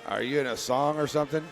Are you in a song or something?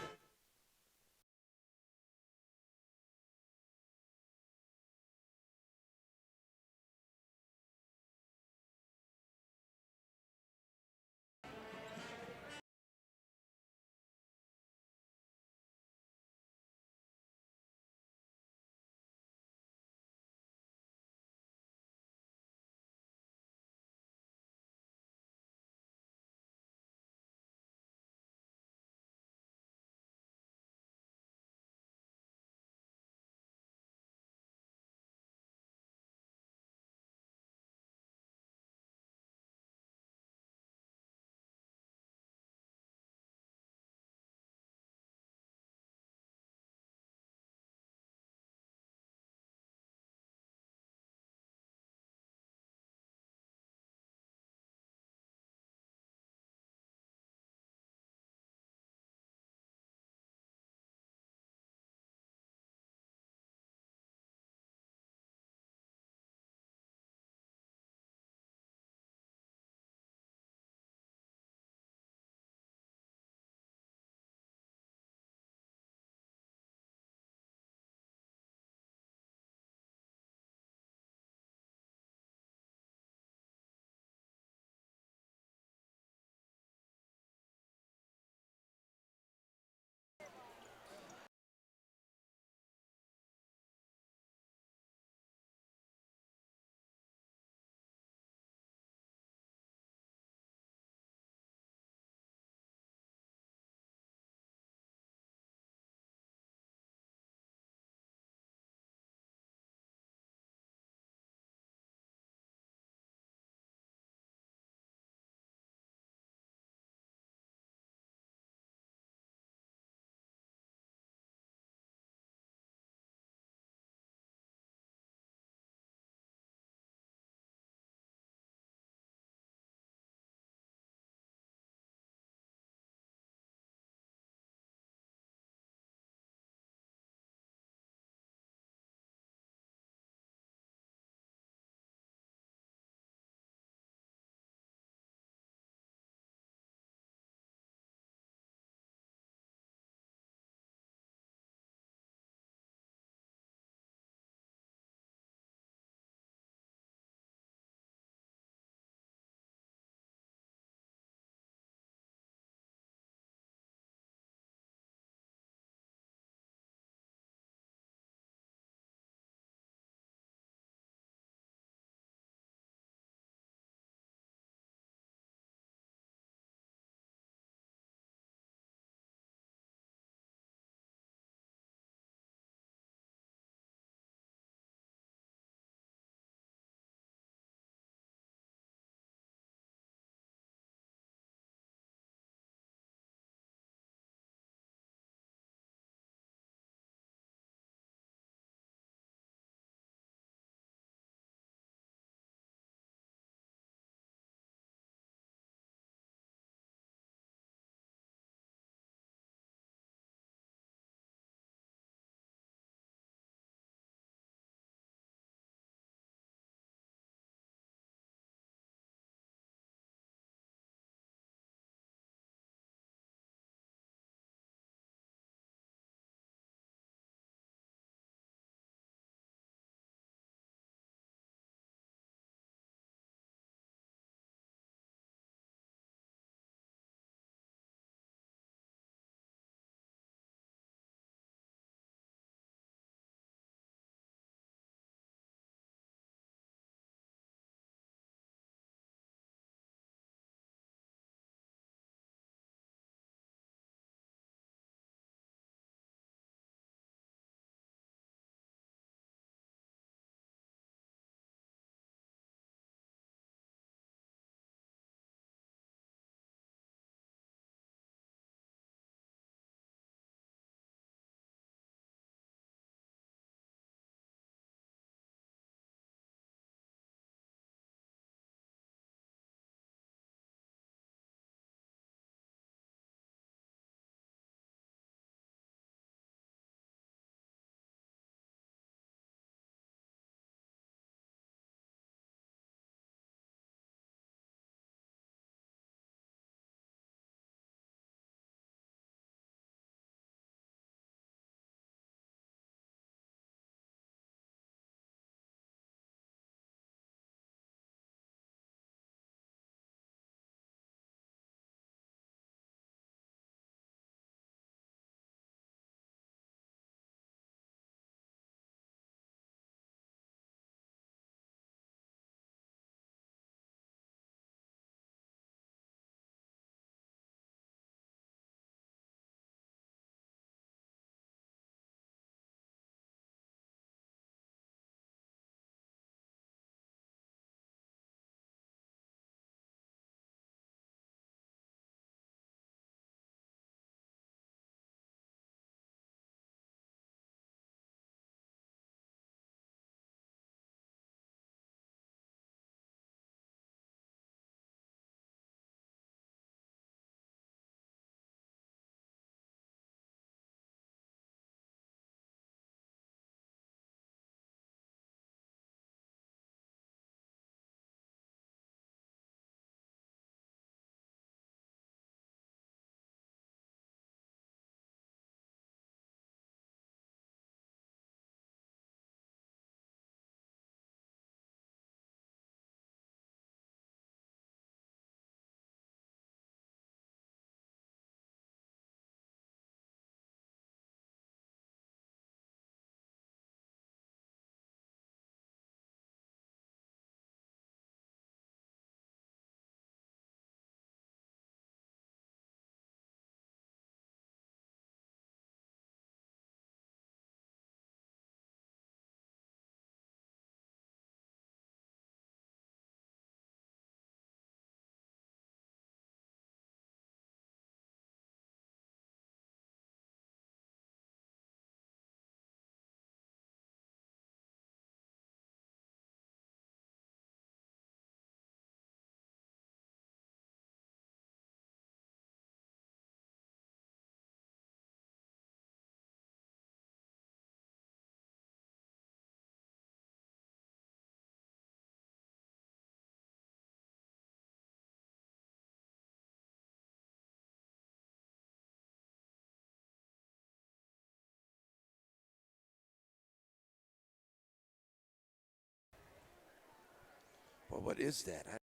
What is that?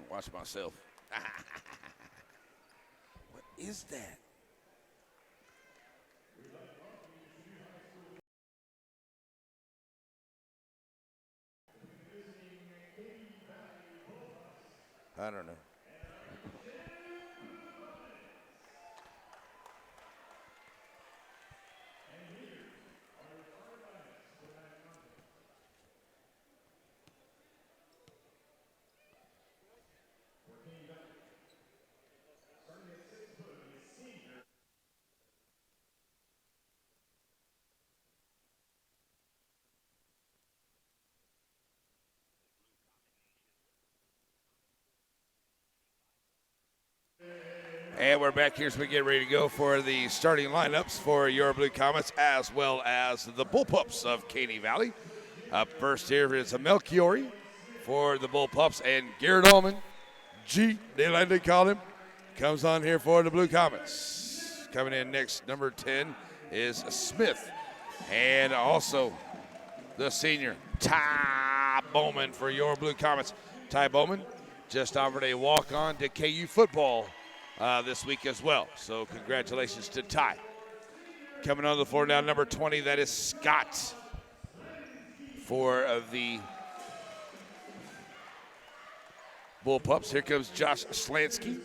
Watch myself. What is that? I don't know. And we're back here as we get ready to go for the starting lineups for your Blue Comets as well as the Bullpups of Caney Valley. Up first here is Melchiori for the Bullpups, and Garrett Allman, G, they like to call him, comes on here for the Blue Comets. Coming in next, number 10, is Smith. And also the senior, Ty Bowman for your Blue Comets. Ty Bowman just offered a walk-on to KU football this week as well. So congratulations to Ty. Coming on the floor now, number 20, that is Scott for the Bullpups. Here comes Josh Slansky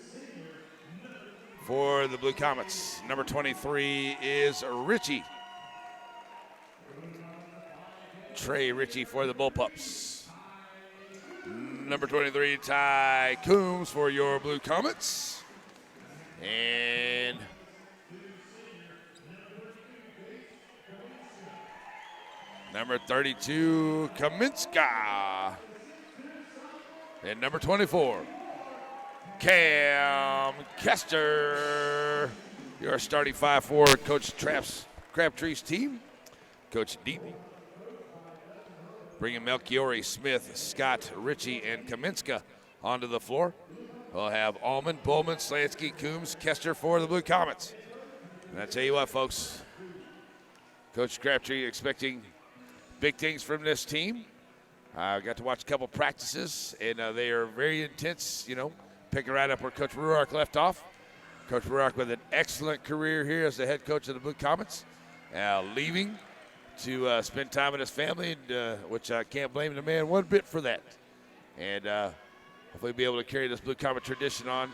for the Blue Comets. Number 23 is Richie. Trey Ritchie for the Bullpups. Number 23, Ty Coombs for your Blue Comets. And number 32, Kaminska. And number 24, Cam Kester. Your starting 5-4, Coach Crabtree's team. Coach Deaton. Bringing Melchiori, Smith, Scott, Ritchie, and Kaminska onto the floor. We'll have Allman, Bowman, Slansky, Coombs, Kester for the Blue Comets. And I tell you what, folks, Coach Crabtree expecting big things from this team. I got to watch a couple practices, and they are very intense, picking right up where Coach Ruark left off. Coach Ruark with an excellent career here as the head coach of the Blue Comets, leaving to spend time with his family, which I can't blame the man one bit for that. And hopefully be able to carry this Blue Comet tradition on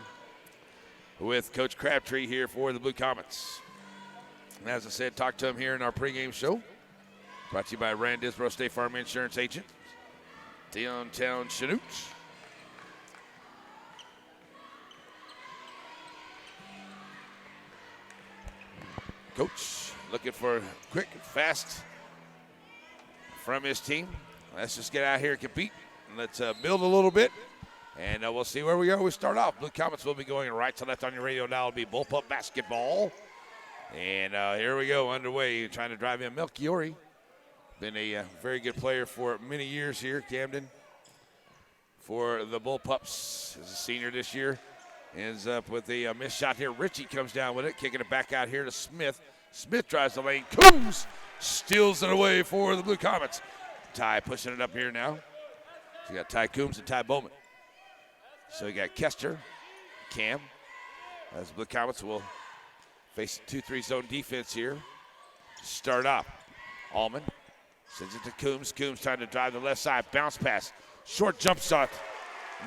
with Coach Crabtree here for the Blue Comets. And as I said, talk to him here in our pregame show. Brought to you by Rand Disbro State Farm Insurance Agent, downtown Chanute. Coach looking for quick, fast from his team. Let's just get out here and compete. And let's build a little bit. And we'll see where we are. We start off. Blue Comets will be going right to left on your radio now. It'll be bullpup basketball. And here we go, underway. Trying to drive in Melchiori. Been a very good player for many years here, Camden. For the Bullpups, as a senior this year. Ends up with a missed shot here. Ritchie comes down with it, kicking it back out here to Smith. Smith drives the lane. Coombs steals it away for the Blue Comets. Ty pushing it up here now. So you got Ty Coombs and Ty Bowman. So you got Kester, Cam. As Blue Comets will face 2-3 zone defense here. Start up. Allman sends it to Coombs. Coombs trying to drive the left side. Bounce pass. Short jump shot.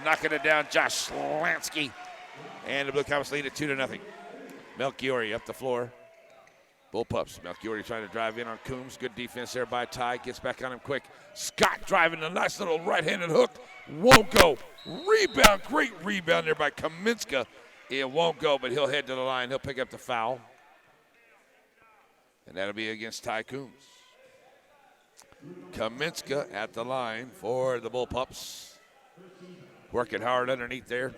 Knocking it down. Josh Slansky. And the Blue Comets lead it 2-0. Melchiori up the floor. Bullpups. Melchiori trying to drive in on Coombs. Good defense there by Ty. Gets back on him quick. Scott driving a nice little right-handed hook. Won't go. Rebound. Great rebound there by Kaminska. It won't go, but he'll head to the line. He'll pick up the foul. And that'll be against Ty Coombs. Kaminska at the line for the Bullpups. Working hard underneath there.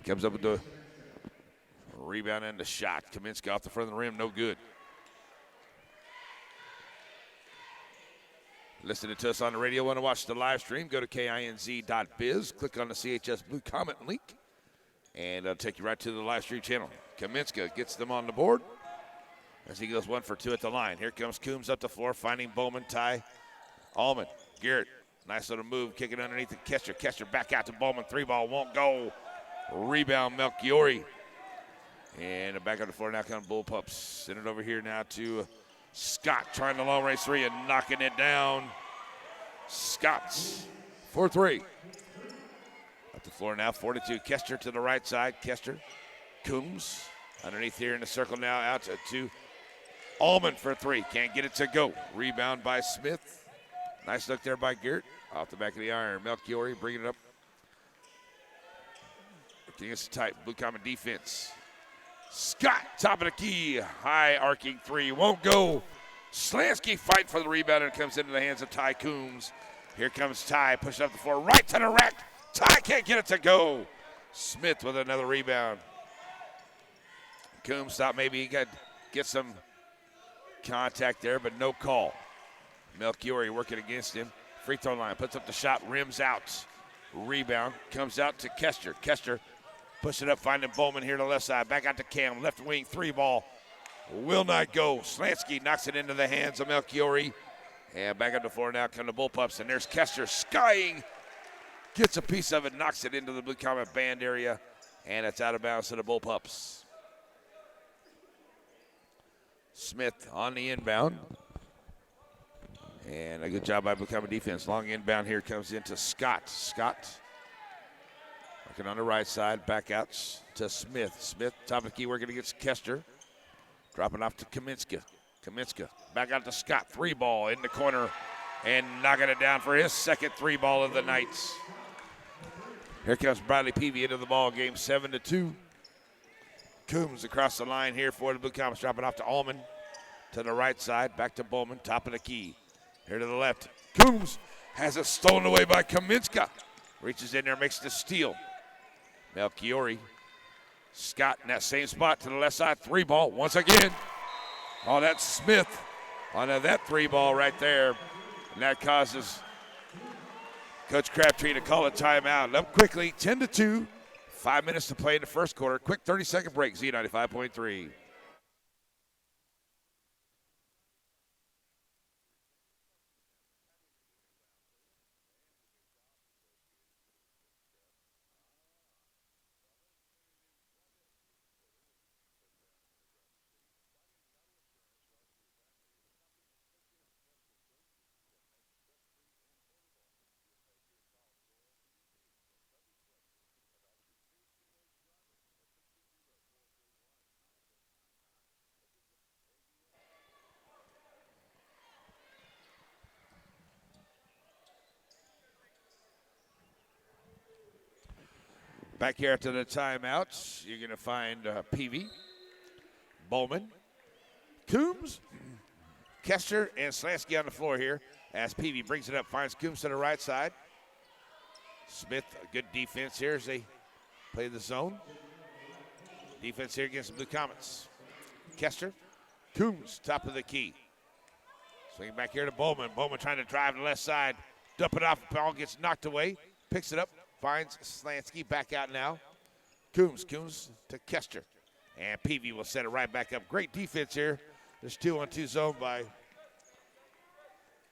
Comes up with the rebound and the shot. Kaminska off the front of the rim, no good. Listening to us on the radio, want to watch the live stream, go to kinz.biz, click on the CHS Blue Comet link, and it'll take you right to the live stream channel. Kaminska gets them on the board as he goes 1 for 2 at the line. Here comes Coombs up the floor, finding Bowman, Ty, Allman, Garrett. Nice little move, kicking underneath the Kester. Kester back out to Bowman, 3-ball, won't go. Rebound, Melchiori. And back on the floor now comes Bullpups. Send it over here now to Scott, trying the long range 3 and knocking it down. Scott's 4-3. Up the floor now, 42. Kester to the right side. Kester, Coombs underneath here in the circle now, out to Allman for 3. Can't get it to go. Rebound by Smith. Nice look there by Garrett. Off the back of the iron. Melchiori bringing it up. Against the tight Blue Comet defense. Scott, top of the key. High arcing 3. Won't go. Slansky fight for the rebound and it comes into the hands of Ty Coombs. Here comes Ty, pushing up the floor, right to the rack. Ty can't get it to go. Smith with another rebound. Coombs thought maybe he could get some contact there, but no call. Melchiori working against him. Free throw line, puts up the shot, rims out. Rebound, comes out to Kester. Kester pushing up, finding Bowman here to the left side. Back out to Cam, left wing, 3-ball. Will not go. Slansky knocks it into the hands of Melchiori. And back on the floor now come the Bullpups, and there's Kester skying. Gets a piece of it, knocks it into the Blue Comet band area, and it's out of bounds to the Bullpups. Smith on the inbound. And a good job by Blue Comet defense. Long inbound here comes into Scott. Scott working on the right side, back out to Smith. Smith, top of the key, working against Kester. Dropping off to Kaminska. Kaminska back out to Scott. 3-ball in the corner and knocking it down for his second 3-ball of the night. Here comes Bradley Peavy into the ball game, 7-2. Coombs across the line here for the Blue Comets, dropping off to Allman. To the right side, back to Bowman, top of the key. Here to the left. Coombs has it stolen away by Kaminska. Reaches in there, makes the steal. Melchiori. Scott in that same spot to the left side. 3-ball once again. Oh, that's Smith on that 3-ball right there. And that causes Coach Crabtree to call a timeout. Up quickly, 10-2. 5 minutes to play in the first quarter. Quick 30-second break, Z95.3. Back here after the timeouts, you're going to find Peavy, Bowman, Coombs, Kester, and Slansky on the floor here as Peavy brings it up, finds Coombs to the right side. Smith, a good defense here as they play the zone. Defense here against the Blue Comets. Kester, Coombs, top of the key. Swinging back here to Bowman. Bowman trying to drive to the left side. Dump it off, ball gets knocked away. Picks it up, finds Slansky, back out now. Coombs to Kester. And Peavy will set it right back up. Great defense here. There's 2-on-2 zone by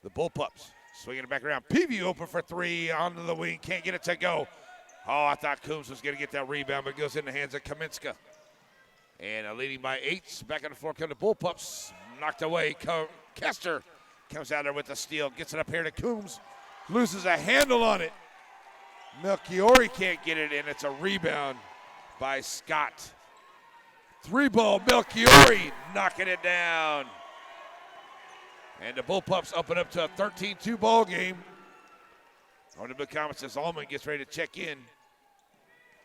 the Bullpups. Swinging it back around. Peavy open for three, onto the wing, can't get it to go. Oh, I thought Coombs was going to get that rebound, but it goes in the hands of Kaminska. And leading by 8. Back on the floor come the Bullpups. Knocked away. Kester comes out there with the steal. Gets it up here to Coombs. Loses a handle on it. Melchiori can't get it in. It's a rebound by Scott. 3-ball, Melchiori knocking it down. And the Bullpups up and up to a 13-2 ball game. On the Blue Comets as Allman gets ready to check in.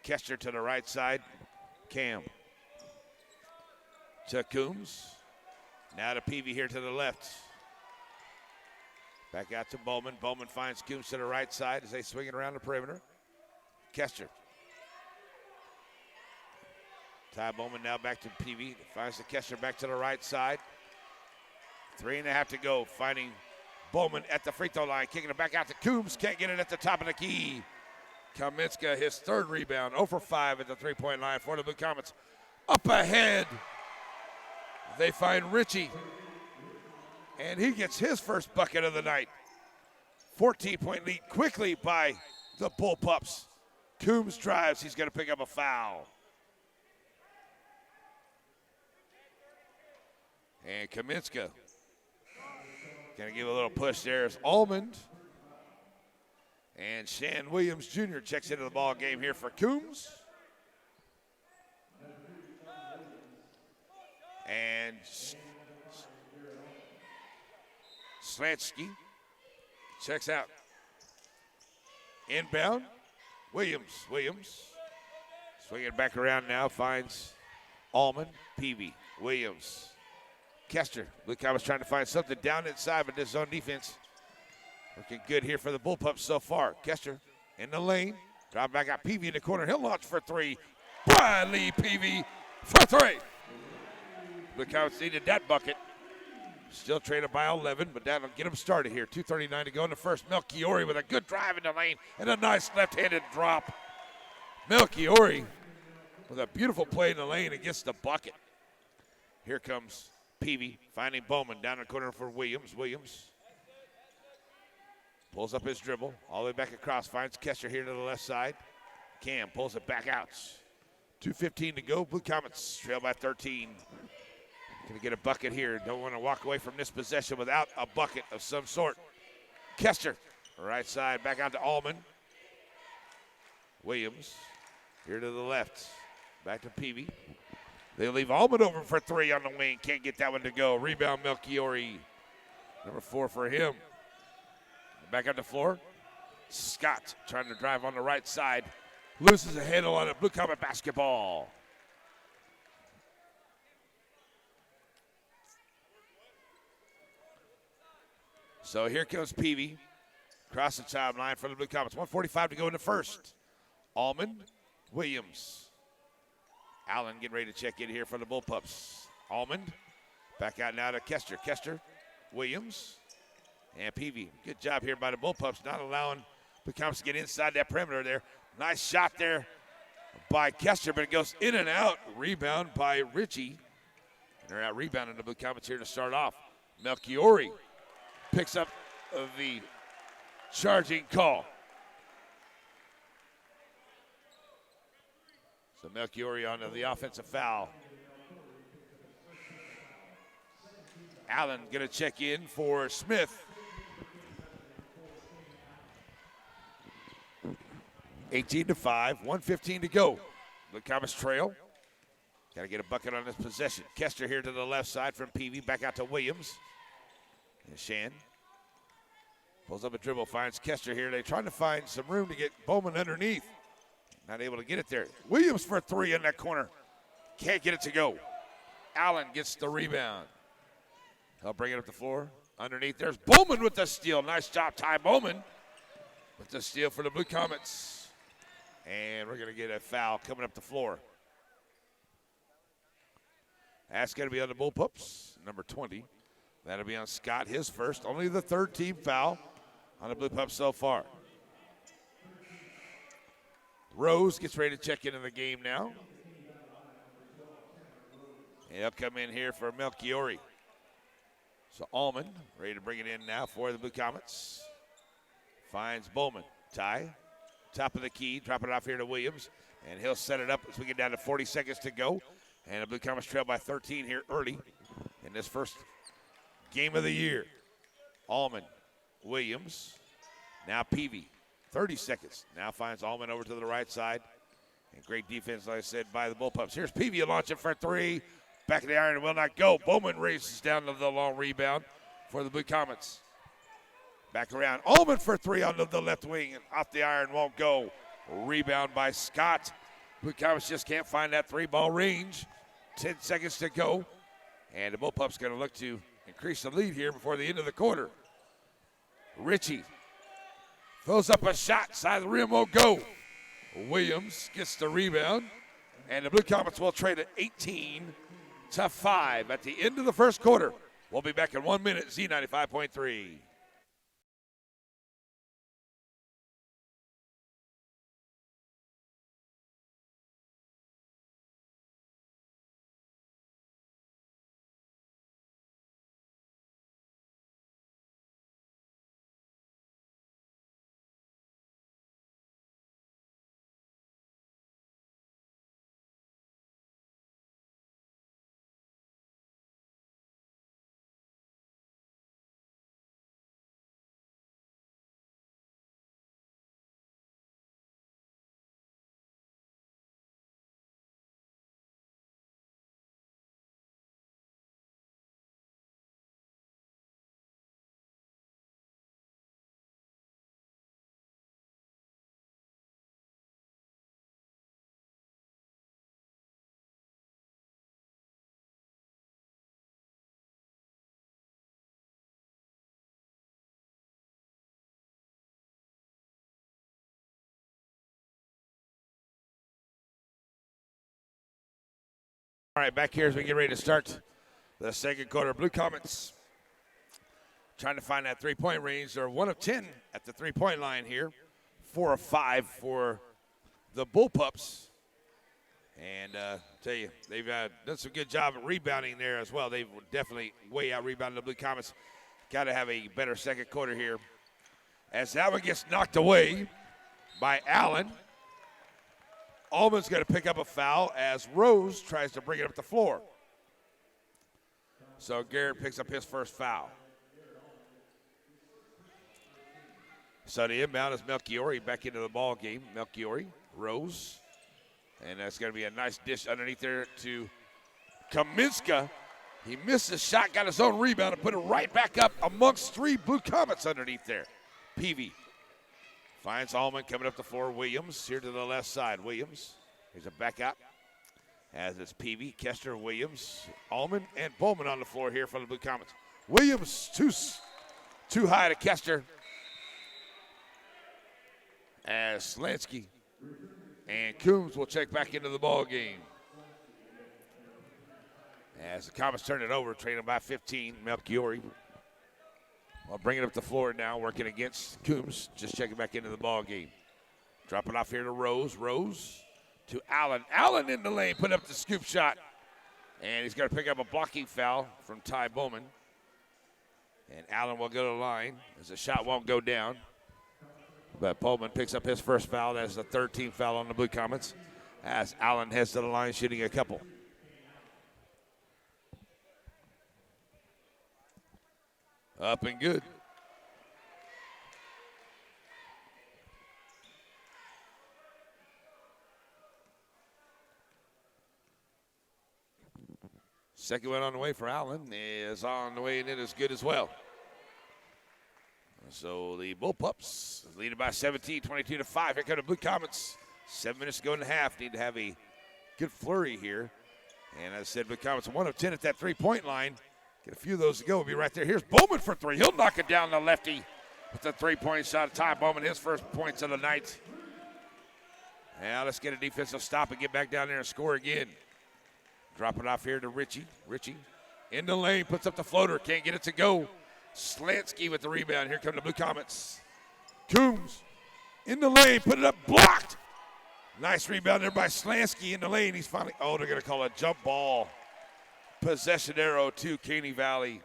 Kester to the right side. Cam to Coombs. Now to Peavy here to the left. Back out to Bowman. Bowman finds Coombs to the right side as they swing it around the perimeter. Kester. Ty Bowman now back to Peavy. Finds the Kester back to the right side. 3.5 to go. Finding Bowman at the free throw line. Kicking it back out to Coombs. Can't get it at the top of the key. Kaminska, his third rebound. 0 for 5 at the three-point line for the Blue Comets. Up ahead. They find Richie. And he gets his first bucket of the night. 14-point lead quickly by the Bullpups. Coombs drives. He's going to pick up a foul. And Kaminska going to give a little push there as Almond. And Shan Williams Jr. checks into the ball game here for Coombs. And Slansky checks out. Inbound. Williams. Swinging it back around now. Finds Allman. Peavy. Williams. Kester. Blue Comets trying to find something down inside, but this zone defense looking good here for the Bullpups so far. Kester in the lane. Drive back out. Peavy in the corner. He'll launch for three. Brian Lee Peavy for three. Blue Comets needed that bucket. Still traded by 11, but that'll get them started here. 2:39 to go in the first. Melchiori with a good drive in the lane and a nice left-handed drop. Melchiori with a beautiful play in the lane and gets the bucket. Here comes Peavy finding Bowman down the corner for Williams. Williams pulls up his dribble all the way back across. Finds Kester here to the left side. Cam pulls it back out. 2:15 to go. Blue Comets trail by 13. Going to get a bucket here. Don't want to walk away from this possession without a bucket of some sort. Kester, right side, back out to Allman. Williams, here to the left. Back to Peavy. They leave Allman over for three on the wing. Can't get that one to go. Rebound, Melchiori. Number 4 for him. Back on the floor. Scott trying to drive on the right side. Loses a handle on it. Blue Comet basketball. So here comes Peavy. Across the timeline for the Blue Comets. 1:45 to go in the first. Allman, Williams. Allen getting ready to check in here for the Bullpups. Allman back out now to Kester. Kester, Williams, and Peavy. Good job here by the Bullpups, not allowing Blue Comets to get inside that perimeter there. Nice shot there by Kester, but it goes in and out. Rebound by Richie. And they're out rebounding the Blue Comets here to start off. Melchiori picks up the charging call. So Melchiori on the offensive foul. Allen going to check in for Smith. 18-5, 1:15 to go. The Comets trail. Got to get a bucket on this possession. Kester here to the left side from Peavy. Back out to Williams. And Shan pulls up a dribble, finds Kester here. They're trying to find some room to get Bowman underneath. Not able to get it there. Williams for three in that corner. Can't get it to go. Allen gets the rebound. He'll bring it up the floor. Underneath, there's Bowman with the steal. Nice job, Ty Bowman, with the steal for the Blue Comets. And we're going to get a foul coming up the floor. That's going to be on the Bullpups, number 20. That'll be on Scott, his first. Only the third team foul on the Blue Pups so far. Rose gets ready to check into the game now. And he'll come in here for Melchiori. So Allman ready to bring it in now for the Blue Comets. Finds Bowman. Ty, top of the key, dropping it off here to Williams. And he'll set it up as we get down to 40 seconds to go. And the Blue Comets trail by 13 here early in this first game of the year. Allman, Williams, now Peavy. 30 seconds. Now finds Allman over to the right side. And great defense, like I said, by the Bullpups. Here's Peavy launching for three. Back of the iron will not go. Bowman races down to the long rebound for the Blue Comets. Back around. Allman for three on the left wing. And off the iron won't go. Rebound by Scott. Blue Comets just can't find that three-ball range. 10 seconds to go. And the Bullpups going to look to increase the lead here before the end of the quarter. Ritchie throws up a shot. Side of the rim won't go. Williams gets the rebound. And the Blue Comets will trade at 18-5 at the end of the first quarter. We'll be back in 1 minute. Z95.3. All right, back here as we get ready to start the second quarter. Blue Comets trying to find that three-point range. They're 1 of 10 at the three-point line here. 4 of 5 for the Bullpups. And tell you, they've done some good job at rebounding there as well. They've definitely way out-rebounded the Blue Comets. Got to have a better second quarter here. As that one gets knocked away by Allen. Allman's going to pick up a foul as Rose tries to bring it up the floor. So Garrett picks up his first foul. So the inbound is Melchiori back into the ball game. Melchiori, Rose. And that's going to be a nice dish underneath there to Kaminska. He missed the shot, got his own rebound, and put it right back up amongst three Blue Comets underneath there. Peavy finds Allman coming up the floor. Williams here to the left side. Williams, here's a back out. As it's Peavy, Kester, Williams, Allman, and Bowman on the floor here for the Blue Comets. Williams too high to Kester. As Slansky and Coombs will check back into the ball game. As the Comets turn it over, trailing by 15, Melchiori. Well, bring it up the floor now, working against Coombs, just checking back into the ball game. Drop it off here to Rose. Rose to Allen. Allen in the lane, put up the scoop shot. And he's going to pick up a blocking foul from Ty Bowman. And Allen will go to the line as the shot won't go down. But Bowman picks up his first foul. That's the third team foul on the Blue Comets. As Allen heads to the line, shooting a couple. Up and good. Second one on the way for Allen is on the way, and it is good as well. So the Bullpups leading by 17, 22-5. Here come the Blue Comets. 7 minutes to go in the half. Need to have a good flurry here. And as I said, Blue Comets 1 of 10 at that three-point line. Get a few of those to go. We'll be right there. Here's Bowman for three. He'll knock it down the lefty with the three-point shot. Ty Bowman, his first points of the night. Now let's get a defensive stop and get back down there and score again. Drop it off here to Richie. Richie in the lane, puts up the floater. Can't get it to go. Slansky with the rebound. Here come the Blue Comets. Coombs in the lane, put it up, blocked. Nice rebound there by Slansky in the lane. He's finally, they're going to call a jump ball. Possession arrow to Caney Valley.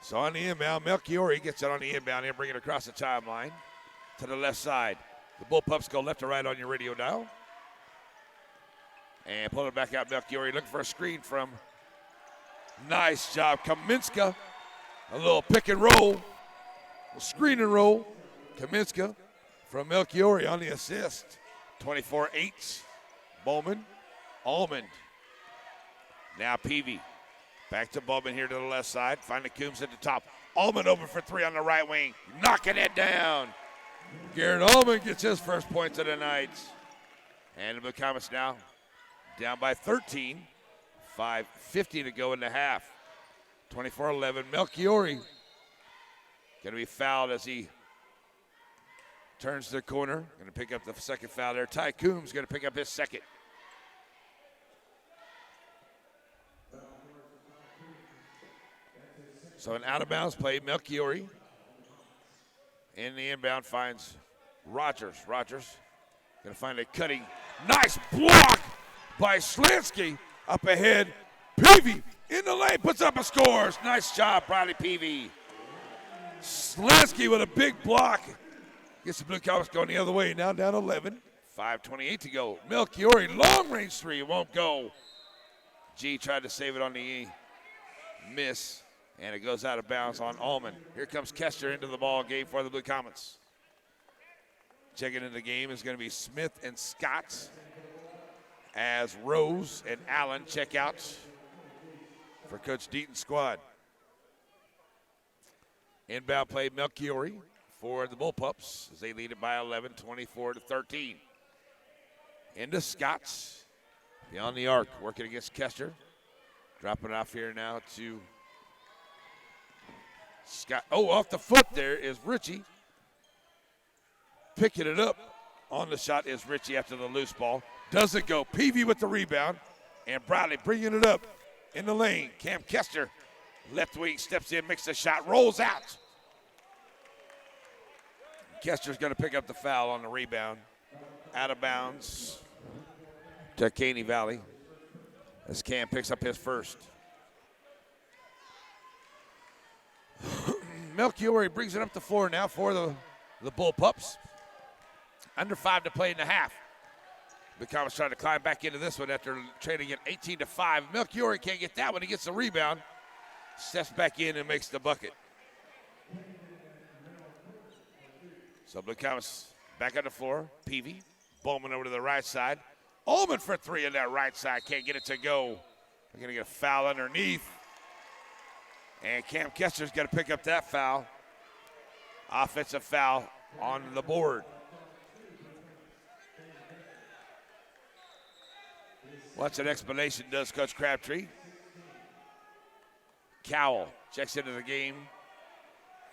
So on the inbound, Melchiori gets it on the inbound and bring it across the timeline to the left side. The Bullpups go left to right on your radio dial. And pull it back out, Melchiori looking for a screen from. Nice job, Kaminska. A little pick and roll, a screen and roll. Kaminska from Melchiori on the assist. 24-8. Bowman, Almond. Now Peavy. Back to Bowman here to the left side. Finally Coombs at the top. Almond over for three on the right wing. Knocking it down. Garrett Almond gets his first points of the night. And the Blue Comets now down by 13. 5:50 to go in the half. 24-11. Melchiori going to be fouled as he turns the corner. Going to pick up the second foul there. Ty Coombs going to pick up his second. So an out-of-bounds play, Melchiori. In the inbound finds Rogers. Rogers going to find a cutting. Nice block by Slansky. Up ahead, Peavy in the lane, puts up and scores. Nice job, Bradley Peavy. Slansky with a big block. Gets the Blue Comets going the other way, now down 11. 5:28 to go. Melchiori, long-range three, won't go. G tried to save it on the miss. And it goes out of bounds on Allman. Here comes Kester into the ball game for the Blue Comets. Checking in the game is going to be Smith and Scott as Rose and Allen check out for Coach Deaton's squad. Inbound play Melchiori for the Bullpups as they lead it by 11, 24-13. Into Scott beyond the arc, working against Kester. Dropping it off here now to Scott. Off the foot there is Richie. Picking it up on the shot is Richie after the loose ball. Doesn't go. Peavy with the rebound. And Bradley bringing it up in the lane. Cam Kester, left wing, steps in, makes the shot, rolls out. Kester's going to pick up the foul on the rebound. Out of bounds to Caney Valley as Cam picks up his first. Melchiori brings it up the floor now for the Bullpups. Under 5 to play in the half. The Comets trying to climb back into this one after trading it 18-5. Melchiori can't get that one. He gets the rebound. Steps back in and makes the bucket. So Blue Comets back on the floor. Peavy. Bowman over to the right side. Allman for three on that right side. Can't get it to go. They're going to get a foul underneath. And Cam Kester's got to pick up that foul. Offensive foul on the board. What's an explanation, does Coach Crabtree? Cowell checks into the game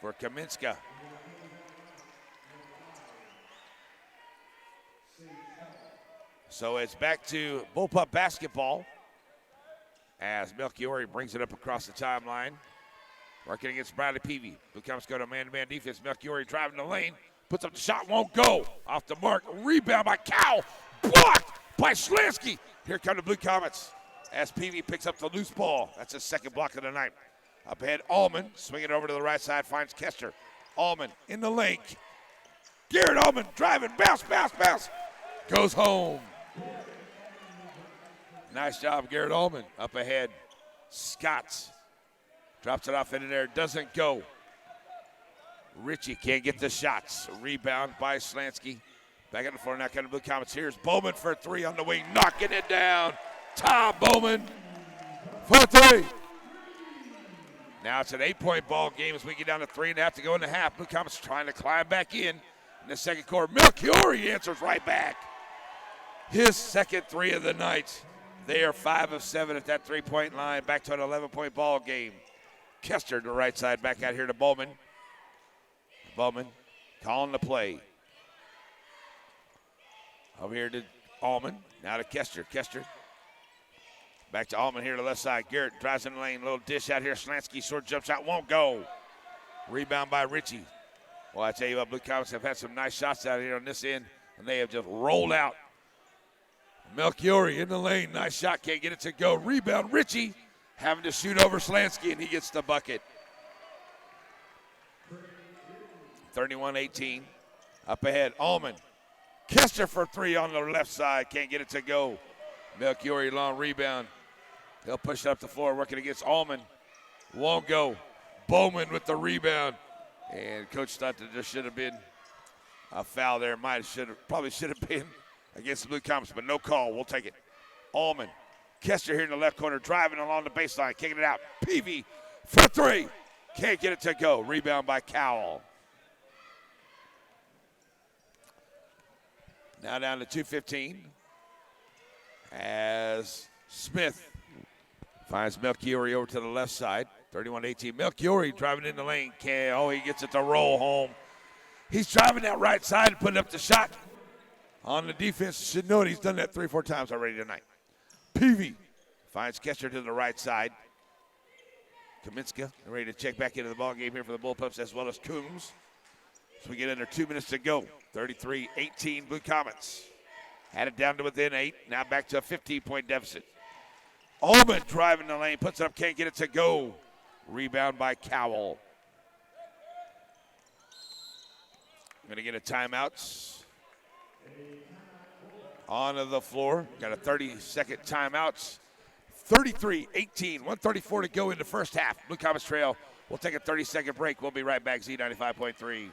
for Kaminska. So it's back to Bullpup basketball as Melchiori brings it up across the timeline. Working against Bradley Peavy. Blue Comets go to man-to-man defense. Melchiori driving the lane. Puts up the shot, won't go. Off the mark. Rebound by Cowell. Blocked by Slansky. Here come the Blue Comets as Peavy picks up the loose ball. That's his second block of the night. Up ahead, Allman. Swinging over to the right side, finds Kester. Allman in the lane. Garrett Allman driving. Bounce, bounce, bounce. Goes home. Nice job, Garrett Allman. Up ahead, Scott. Drops it off into there, doesn't go. Richie can't get the shots. A rebound by Slansky. Back on the floor now, kind of Blue Comets. Here's Bowman for three on the wing, knocking it down. Tom Bowman for three. Now it's an 8-point ball game as we get down to 3.5 to go in the half. Blue Comets trying to climb back in the second quarter. Melchiori answers right back. his second three of the night. They are 5 of 7 at that three-point line. Back to an 11-point ball game. Kester to the right side, back out here to Bowman. Bowman calling the play. Over here to Allman. Now to Kester. Kester back to Allman here to the left side. Garrett drives in the lane. Little dish out here. Slansky short jump shot won't go. Rebound by Ritchie. Well, I tell you what, Blue Comets have had some nice shots out here on this end, and they have just rolled out. Melchiori in the lane. Nice shot. Can't get it to go. Rebound. Ritchie having to shoot over Slansky, and he gets the bucket. 31-18. Up ahead. Allman. Kester for three on the left side. Can't get it to go. Melchiori long rebound. He'll push it up the floor, working against Allman. Won't go. Bowman with the rebound. And coach thought that there should have been a foul there. Probably should have been against the Blue Comets, but no call. We'll take it. Allman. Kester here in the left corner, driving along the baseline, kicking it out. Peavy for three. Can't get it to go. Rebound by Cowell. Now down to 2:15 as Smith finds Melchiori over to the left side. 31-18. Melchiori driving in the lane. He gets it to roll home. He's driving that right side and putting up the shot. On the defense, should know it. He's done that 3-4 times already tonight. Peavy finds Kester to the right side. Kaminska ready to check back into the ball game here for the Bullpups, as well as Coombs. So we get under 2 minutes to go. 33-18 Blue Comets. Had it down to within 8. Now back to a 15-point deficit. Allman driving the lane, puts it up, can't get it to go. Rebound by Cowell. Going to get a timeout. Onto the floor. Got a 30-second timeout. 33-18, 1:34 to go in the first half. Blue Comets trail. We'll take a 30-second break. We'll be right back. Z95.3.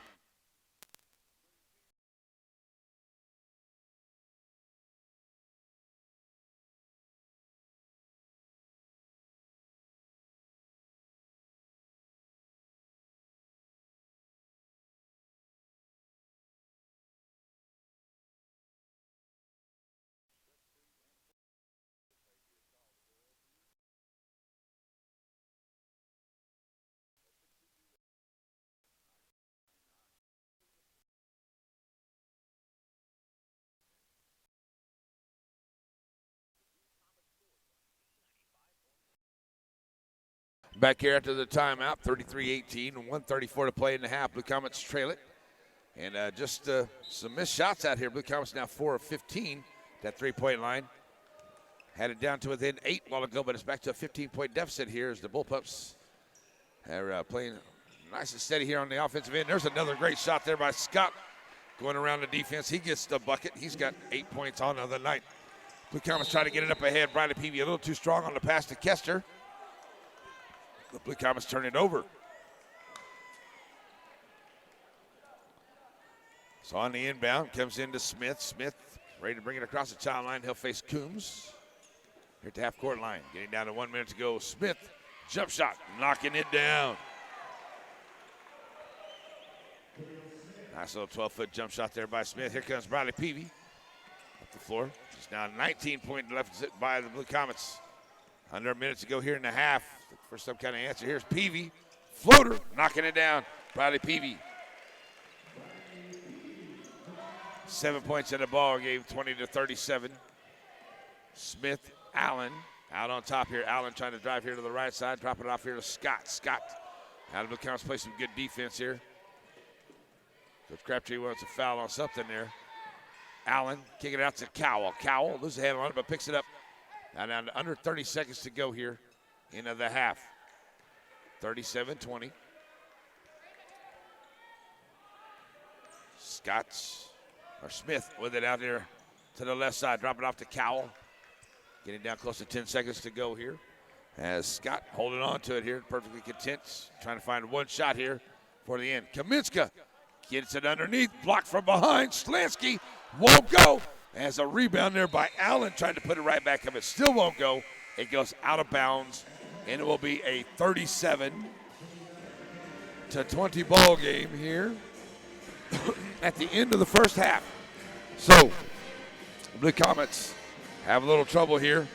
Back here after the timeout, 33-18, 1:34 to play in the half. Blue Comets trail it. And just some missed shots out here. Blue Comets now 4 of 15, that three-point line. Had it down to within 8 while ago, but it's back to a 15-point deficit here as the Bullpups are playing nice and steady here on the offensive end. There's another great shot there by Scott going around the defense. He gets the bucket. He's got 8 points on the other night. Blue Comets trying to get it up ahead. Bradley Peavy a little too strong on the pass to Kester. The Blue Comets turn it over. So on the inbound, comes into Smith. Smith ready to bring it across the child line. He'll face Coombs here at the half-court line. Getting down to 1 minute to go. Smith, jump shot, knocking it down. Nice little 12-foot jump shot there by Smith. Here comes Bradley Peavy up the floor. Just now 19-point deficit by the Blue Comets. Under a minute to go here in the half. For some kind of answer, here's Peavy. Floater, knocking it down. Bradley Peavy. 7 points in the ball game, 20-37. Smith, Allen, out on top here. Allen trying to drive here to the right side, dropping it off here to Scott. Scott, out of the Comets, play some good defense here. Coach Crabtree wants a foul on something there. Allen kicking it out to Cowell. Cowell loses a handle on it, but picks it up. Now down to under 30 seconds to go here into the half. 37-20. Smith with it out there to the left side. Drop it off to Cowell. Getting down close to 10 seconds to go here. As Scott holding on to it here, perfectly content. Trying to find one shot here for the end. Kaminska gets it underneath. Blocked from behind. Slansky won't go. As a rebound there by Allen, trying to put it right back up. It still won't go. It goes out of bounds, and it will be a 37-20 ball game here at the end of the first half. So The Blue Comets have a little trouble here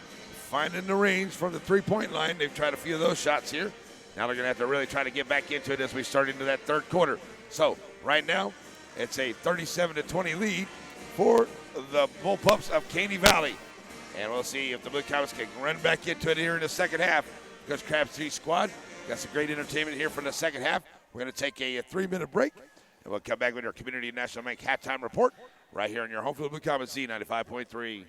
finding the range from the three-point line. They've tried a few of those shots here. Now they're going to have to really try to get back into it as we start into that third quarter. So right now, it's a 37-20 lead for the Bullpups of Caney Valley. And we'll see if the Blue Comets can run back into it here in the second half, because Crabtree squad got some great entertainment here for the second half. We're going to take a 3-minute break, and we'll come back with our Community National Bank halftime report right here on your home field Blue Comets Z95.3.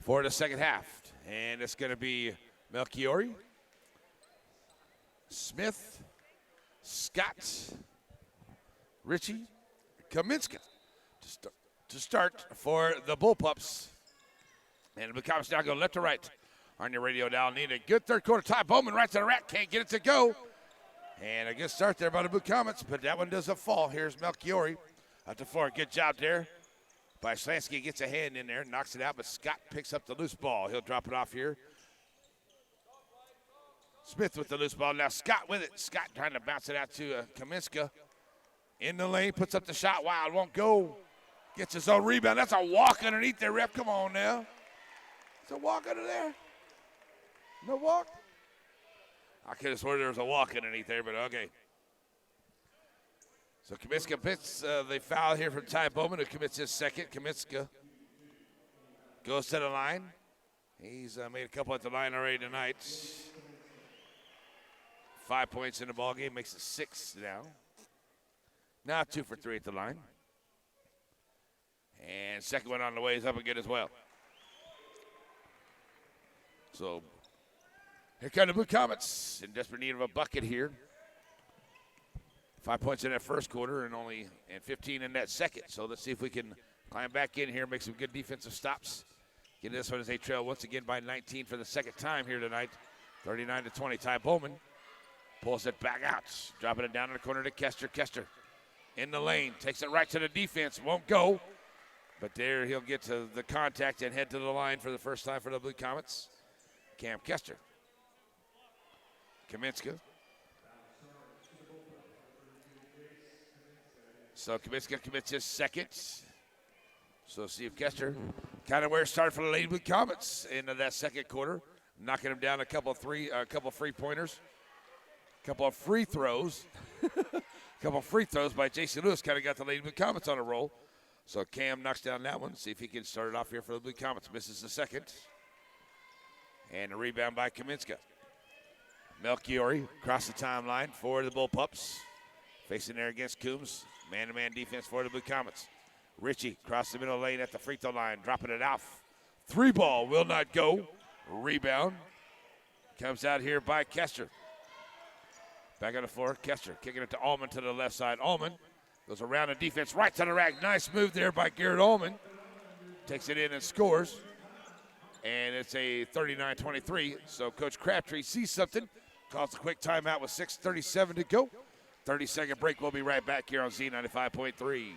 for the second half. And it's going to be Melchiori, Smith, Scott, Ritchie, Kaminska to start for the Bullpups. And the Blue Comets now go left to right on your radio dial. Need a good third quarter. Ty Bowman right to the rack. Can't get it to go. And a good start there by the Blue Comets, but that one doesn't fall. Here's Melchiori up the floor. Good job there by Slansky. Gets a hand in there, knocks it out, but Scott picks up the loose ball. He'll drop it off here. Smith with the loose ball. Now Scott with it. Scott trying to bounce it out to Kaminska. In the lane, puts up the shot. Wild won't go. Gets his own rebound. That's a walk underneath there, ref. Come on now. It's a walk under there. No walk? I could have sworn there was a walk underneath there, but okay. So Kaminska picks the foul here from Ty Bowman, who commits his second. Kaminska goes to the line. He's made a couple at the line already tonight. 5 points in the ballgame, makes it 6 now. Now 2 for 3 at the line. And second one on the way is up and good as well. So here come the Blue Comets in desperate need of a bucket here. 5 points in that first quarter and 15 in that second. So let's see if we can climb back in here, make some good defensive stops. Get this one as they trail once again by 19 for the second time here tonight. 39-20. Ty Bowman pulls it back out, dropping it down in the corner to Kester. Kester in the lane, takes it right to the defense, won't go. But there he'll get to the contact and head to the line for the first time for the Blue Comets. Cam Kester. Kaminska. So Kaminska commits his second. So see if Kester kind of where it started for the Lady Blue Comets into that second quarter, knocking him down a couple of free pointers, a couple of free throws, by Jason Lewis kind of got the Lady Blue Comets on a roll. So Cam knocks down that one. See if he can start it off here for the Blue Comets. Misses the second. And a rebound by Kaminska. Melchiori across the timeline for the Bullpups. Facing there against Coombs. Man-to-man defense for the Blue Comets. Ritchie across the middle lane at the free throw line. Dropping it off. 3 ball will not go. Rebound. Comes out here by Kester. Back on the floor. Kester kicking it to Allman to the left side. Allman goes around the defense right to the rack. Nice move there by Garrett Allman. Takes it in and scores. And it's a 39-23. So Coach Crabtree sees something. Calls a quick timeout with 6:37 to go. 30-second break. We'll be right back here on Z95.3.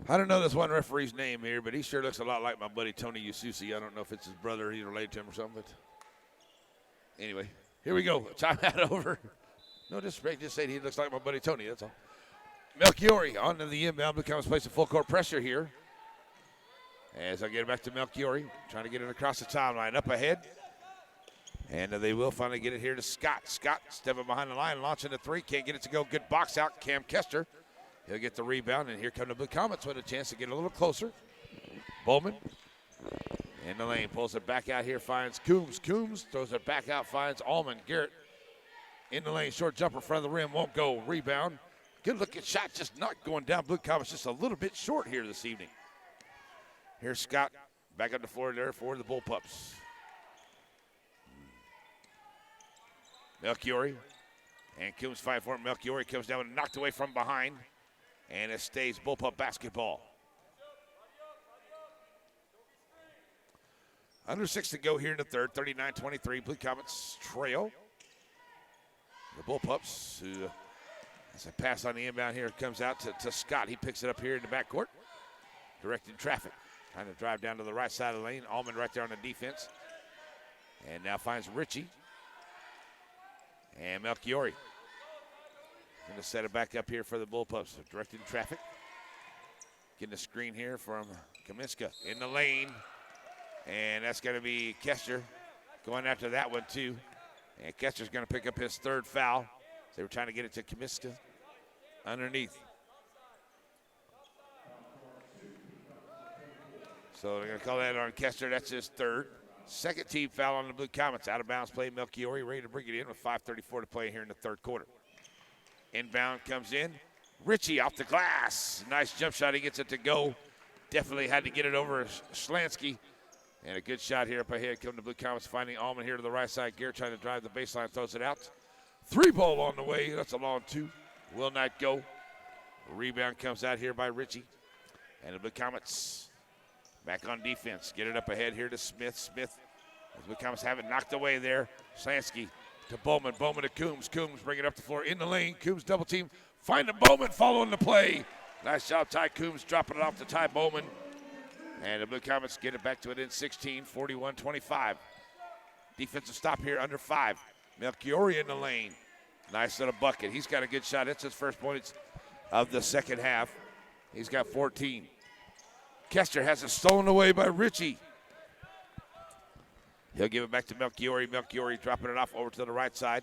I don't know this one referee's name here, but he sure looks a lot like my buddy Tony Ususi. I don't know if it's his brother, he's related to him or something, but anyway, here we go. Timeout over. No disrespect, just saying he looks like my buddy Tony, that's all. Melchiori onto the inbound. Blue Comets placing full court pressure here. As I get it back to Melchiori, trying to get it across the timeline. Up ahead. And they will finally get it here to Scott. Scott stepping behind the line, launching the three. Can't get it to go. Good box out. Cam Kester. He'll get the rebound, and here come the Blue Comets with a chance to get a little closer. Bowman in the lane, pulls it back out here, finds Coombs. Coombs throws it back out, finds Allman. Garrett in the lane, short jumper in front of the rim, won't go. Rebound. Good looking shot, just not going down. Blue Comets just a little bit short here this evening. Here's Scott back on the floor there for the Bullpups. Melchiori and Coombs fight for it. Melchiori comes down and knocked away from behind. And it stays Bullpup basketball. Under 6 to go here in the third. 39-23. Blue Comets trail. The Bullpups, who has a pass on the inbound here, comes out to Scott. He picks it up here in the backcourt. Directing traffic. Trying to drive down to the right side of the lane. Allman right there on the defense. And now finds Ritchie. And Melchiori. Going to set it back up here for the Bullpups. Directing traffic. Getting a screen here from Kaminska in the lane. And that's going to be Kester going after that one, too. And Kester's going to pick up his third foul. They were trying to get it to Kaminska underneath. So they're going to call that on Kester. That's his third. Second team foul on the Blue Comets. Out of bounds play. Melchiori ready to bring it in with 5:34 to play here in the third quarter. Inbound comes in. Ritchie off the glass. Nice jump shot. He gets it to go. Definitely had to get it over Schlansky. And a good shot here up ahead. Coming to Blue Comets, finding Allman here to the right side. Garrett trying to drive the baseline, throws it out. Three ball on the way. That's a long two. Will not go. Rebound comes out here by Ritchie. And the Blue Comets back on defense. Get it up ahead here to Smith. Smith, as Blue Comets have it knocked away there. Schlansky to Bowman. Bowman to Coombs. Coombs bring it up the floor in the lane. Coombs double team. Find the Bowman following the play. Nice job, Ty Coombs dropping it off to Ty Bowman. And the Blue Comets get it back to it in 16, 41-25. Defensive stop here under 5. Melchiori in the lane. Nice little bucket. He's got a good shot. It's his first points of the second half. He's got 14. Kester has it stolen away by Ritchie. He'll give it back to Melchiori. Melchiori dropping it off over to the right side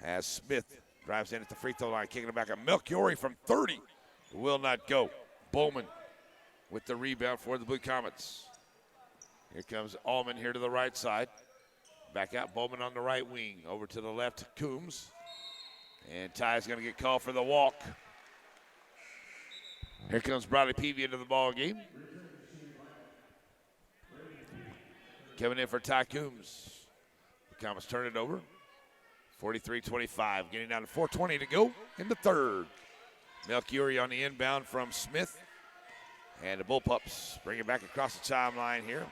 as Smith drives in at the free throw line, kicking it back up. Melchiori from 30 will not go. Bowman with the rebound for the Blue Comets. Here comes Allman here to the right side. Back out, Bowman on the right wing. Over to the left, Coombs. And Ty's going to get called for the walk. Here comes Bradley Peavy into the ball game. Coming in for Ty Coombs. The Comets turn it over. 43-25, getting down to 4:20 to go in the third. Melchiori on the inbound from Smith. And the Bullpups bring it back across the timeline here.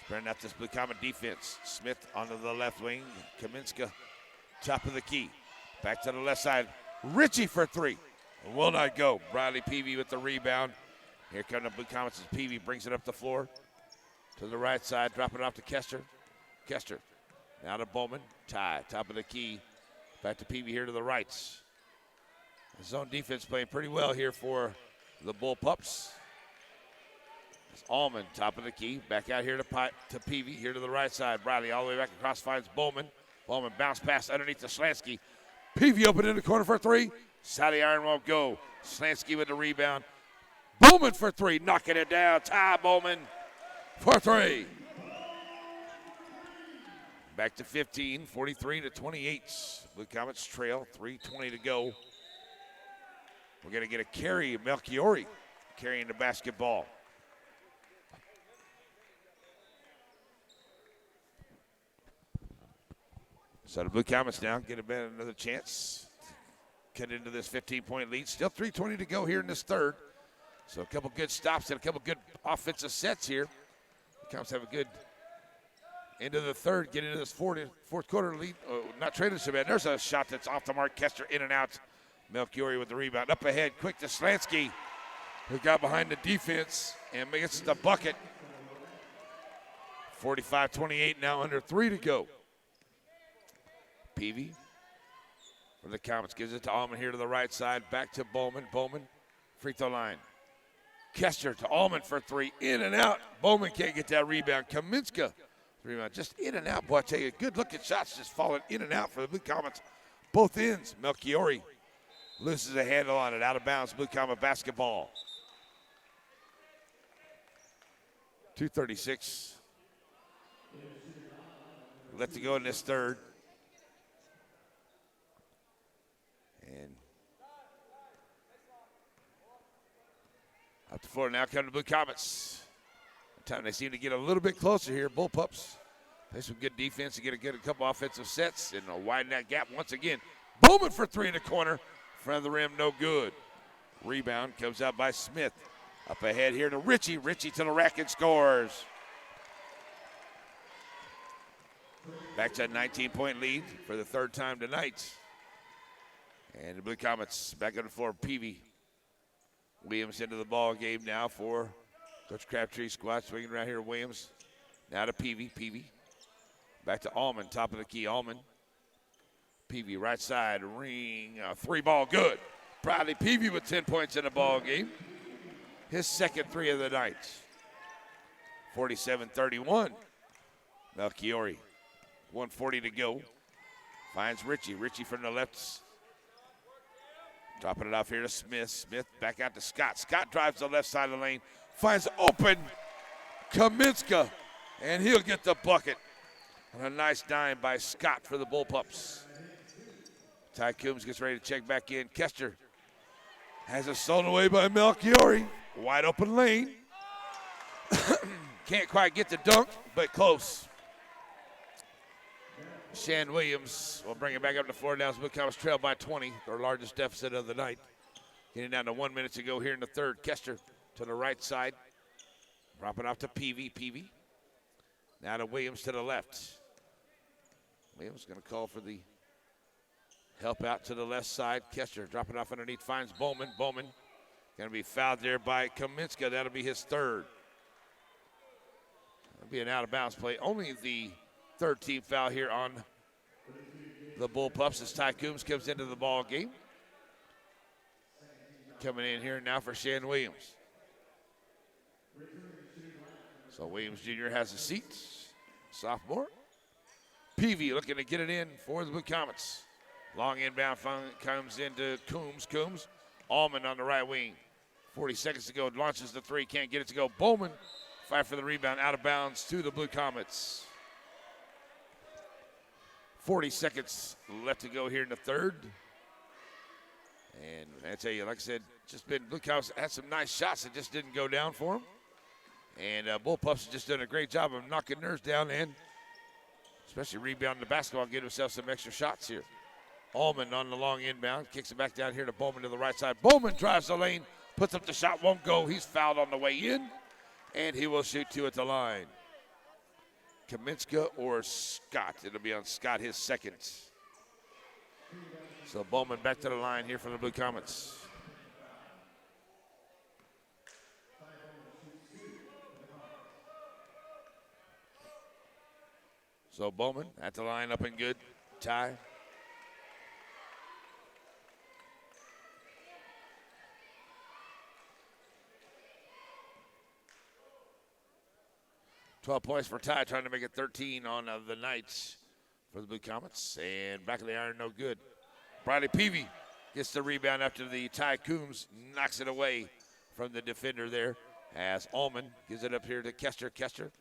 Spreading out this Blue Comet defense. Smith onto the left wing. Kaminska, top of the key. Back to the left side. Ritchie for three. Will not go. Bradley Peavy with the rebound. Here come the Blue Comets as Peavy brings it up the floor. To the right side, dropping it off to Kester. Kester, now to Bowman. Ty, top of the key. Back to Peavy here to the rights. The zone defense playing pretty well here for the Bullpups. It's Allman, top of the key. Back out here to Peavy, here to the right side. Bradley all the way back across, finds Bowman. Bowman bounce pass underneath to Schlansky. Peavy open in the corner for three. Side of the iron won't go. Schlansky with the rebound. Bowman for three, knocking it down. Ty Bowman for three. Back to 15, 43-28. Blue Comets trail, 3:20 to go. We're going to get a carry, Melchiori carrying the basketball. So the Blue Comets now get another chance to cut into this 15-point lead. Still 3:20 to go here in this third. So a couple good stops and a couple good offensive sets here. The Comets have a good into the third, get into this fourth quarter lead. Oh, not trading so bad. There's a shot that's off the mark. Kester in and out. Melchiori with the rebound. Up ahead, quick to Schlansky, who got behind the defense and makes the bucket. 45-28, now under 3 to go. Peavy for the Comets gives it to Allman here to the right side. Back to Bowman. Bowman, free throw line. Kester to Allman for three. In and out. Bowman can't get that rebound. Kaminska, rebound just in and out. Boy, I tell you, good looking shots just falling in and out for the Blue Comets. Both ends. Melchiori loses a handle on it. Out of bounds, Blue Comet basketball. 2:36 left to go in this third. And up the floor now come the Blue Comets. Time they seem to get a little bit closer here. Bullpups play some good defense to get a couple offensive sets and widen that gap once again. Bowman for three in the corner. Front of the rim, no good. Rebound comes out by Smith. Up ahead here to Ritchie. Ritchie to the rack and scores. Back to a 19-point lead for the third time tonight. And the Blue Comets back on the floor. Peavy. Williams into the ball game now for Coach Crabtree's squad. Swinging around here, Williams. Now to Peavy. Peavy. Back to Allman, top of the key. Allman. Peavy, right side, ring, three ball, good. Bradley Peavy with 10 points in the ball game. His second three of the night. 47-31. Melchiori, 1:40 to go. Finds Richie. Richie from the left. Dropping it off here to Smith. Smith back out to Scott. Scott drives the left side of the lane. Finds open Kaminska. And he'll get the bucket. And a nice dime by Scott for the Bullpups. Ty Coombs gets ready to check back in. Kester has it stolen away by Melchiori. Wide open lane. Can't quite get the dunk, but close. Shan Williams will bring it back up to floor. Now Blue Comets trail by 20, their largest deficit of the night. Getting down to 1 minute to go here in the third. Kester to the right side. Drop it off to Peavy. Peavy. Now to Williams to the left. Williams going to call for the help out to the left side. Kester dropping off underneath, finds Bowman. Bowman going to be fouled there by Kaminska. That'll be his third. That'll be an out-of-bounds play. Only the third team foul here on the Bullpups as Ty Coombs comes into the ball game. Coming in here now for Shan Williams. So Williams Jr. has a seat. Sophomore. Peavy looking to get it in for the Blue Comets. Long inbound comes into Coombs. Coombs. Allman on the right wing. 40 seconds to go. Launches the three. Can't get it to go. Bowman fight for the rebound. Out of bounds to the Blue Comets. 40 seconds left to go here in the third. And I tell you, like I said, just been Blue Comets had some nice shots that just didn't go down for them. And Bullpups have just done a great job of knocking theirs down and especially rebounding the basketball, get himself some extra shots here. Allman on the long inbound, kicks it back down here to Bowman to the right side. Bowman drives the lane, puts up the shot, won't go. He's fouled on the way in, and he will shoot two at the line. Kaminska or Scott. It'll be on Scott, his second. So Bowman back to the line here for the Blue Comets. So Bowman at the line, up and good. Ty. $12 points for Ty, trying to make it 13 on the night for the Blue Comets. And back of the iron, no good. Bradley Peavy gets the rebound after the Ty Coombs knocks it away from the defender there as Allman gives it up here to Kester. Kester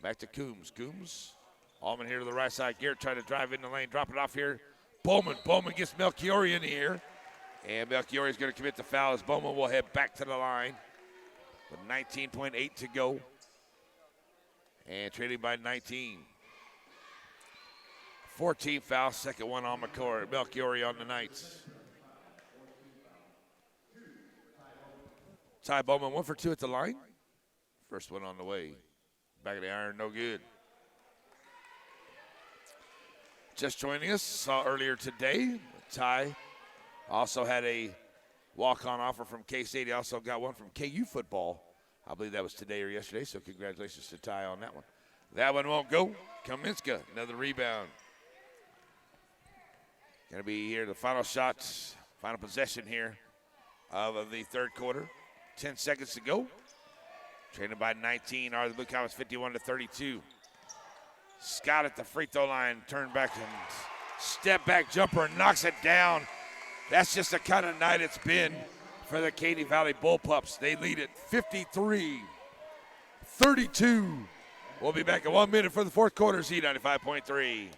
back to Coombs. Coombs. Allman here to the right side. Garrett trying to drive in the lane, drop it off here. Bowman. Bowman gets Melchiori in the air. And Melchiori is going to commit the foul as Bowman will head back to the line with 19.8 to go. And trailing by 19. 14 foul, second one on Melchiori on the night. Ty Bowman 1 for 2 at the line. First one on the way. Back of the iron, no good. Just joining us, saw earlier today, Ty also had a walk-on offer from K-State. He also got one from KU football. I believe that was today or yesterday, so congratulations to Ty on that one. That one won't go. Kaminska, another rebound. Going to be here the final shots, final possession here of the third quarter. 10 seconds to go. Trailing by 19 are the Blue Comets 51-32. Scott at the free throw line, turn back and step back jumper and knocks it down. That's just the kind of night it's been for the Katy Valley Bullpups. They lead it 53-32. We'll be back in 1 minute for the fourth quarter, Z95.3.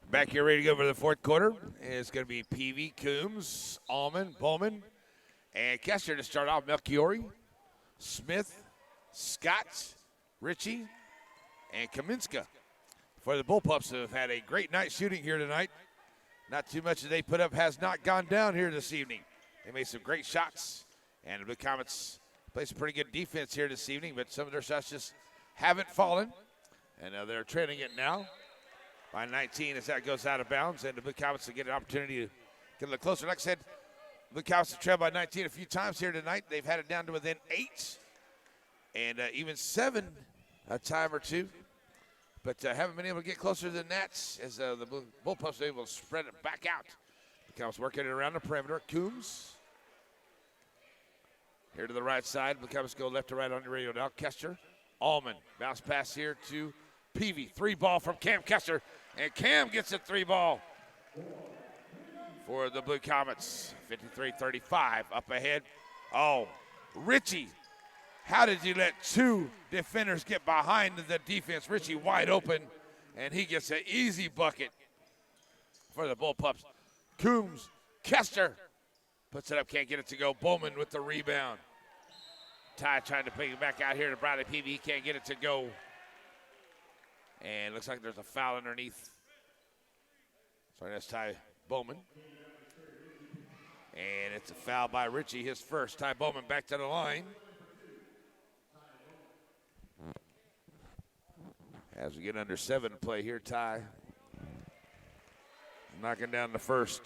Back here ready to go for the fourth quarter. It's going to be Peavy, Coombs, Allman, Bowman, and Kester to start off. Melchiori, Smith, Scott, Ritchie, and Kaminska. For the Bullpups have had a great night shooting here tonight. Not too much that they put up has not gone down here this evening. They made some great shots, and the Blue Comets played some pretty good defense here this evening, but some of their shots just haven't fallen, and they're trailing it now by 19 as that goes out of bounds, and the Blue Comets will get an opportunity to get a little closer. Like I said, Blue Comets have trailed by 19 a few times here tonight. They've had it down to within 8 and even 7 a time or two, but haven't been able to get closer than that as the Bullpups are able to spread it back out. Blue Comets working it around the perimeter. Coombs here to the right side. Blue Comets go left to right on the radio now. Kester, Allman, bounce pass here to Peavy. 3-ball from Cam Kester, and Cam gets a 3-ball for the Blue Comets. 53-35 up ahead. Oh, Ritchie, how did you let 2 defenders get behind the defense? Ritchie wide open, and he gets an easy bucket for the Bullpups. Coombs, Kester puts it up, can't get it to go. Bowman with the rebound. Ty trying to pick it back out here to Bradley Peavy. He can't get it to go. And looks like there's a foul underneath. Sorry, that's Ty Bowman. And it's a foul by Ritchie, his first. Ty Bowman back to the line. As we get under 7 to play here, Ty knocking down the first.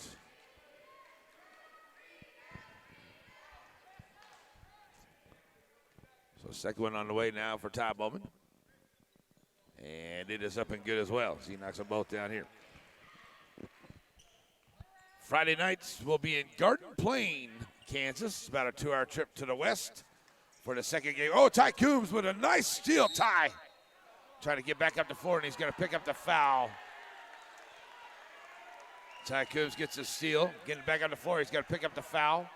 So second one on the way now for Ty Bowman. And it is up and good as well. So he knocks them both down here. Friday nights will be in Garden Plain, Kansas. About a 2-hour trip to the west for the second game. Oh, Ty Coombs with a nice steal. Ty trying to get back up the floor, and he's going to pick up the foul. Ty Coombs gets a steal. Getting back on the floor, he's got to pick up the foul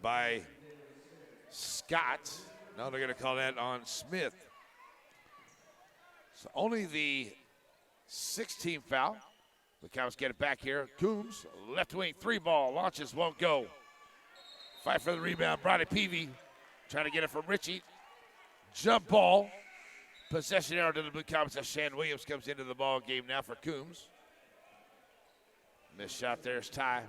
by Scott. No, they're going to call that on Smith. So only the 16th foul. The Cows get it back here. Coombs, left wing 3-ball, launches, won't go. Fight for the rebound. Bradley Peavy trying to get it from Ritchie. Jump ball. Possession arrow to the Blue Comets as Shan Williams comes into the ball game now for Coombs. Missed shot there's Ty.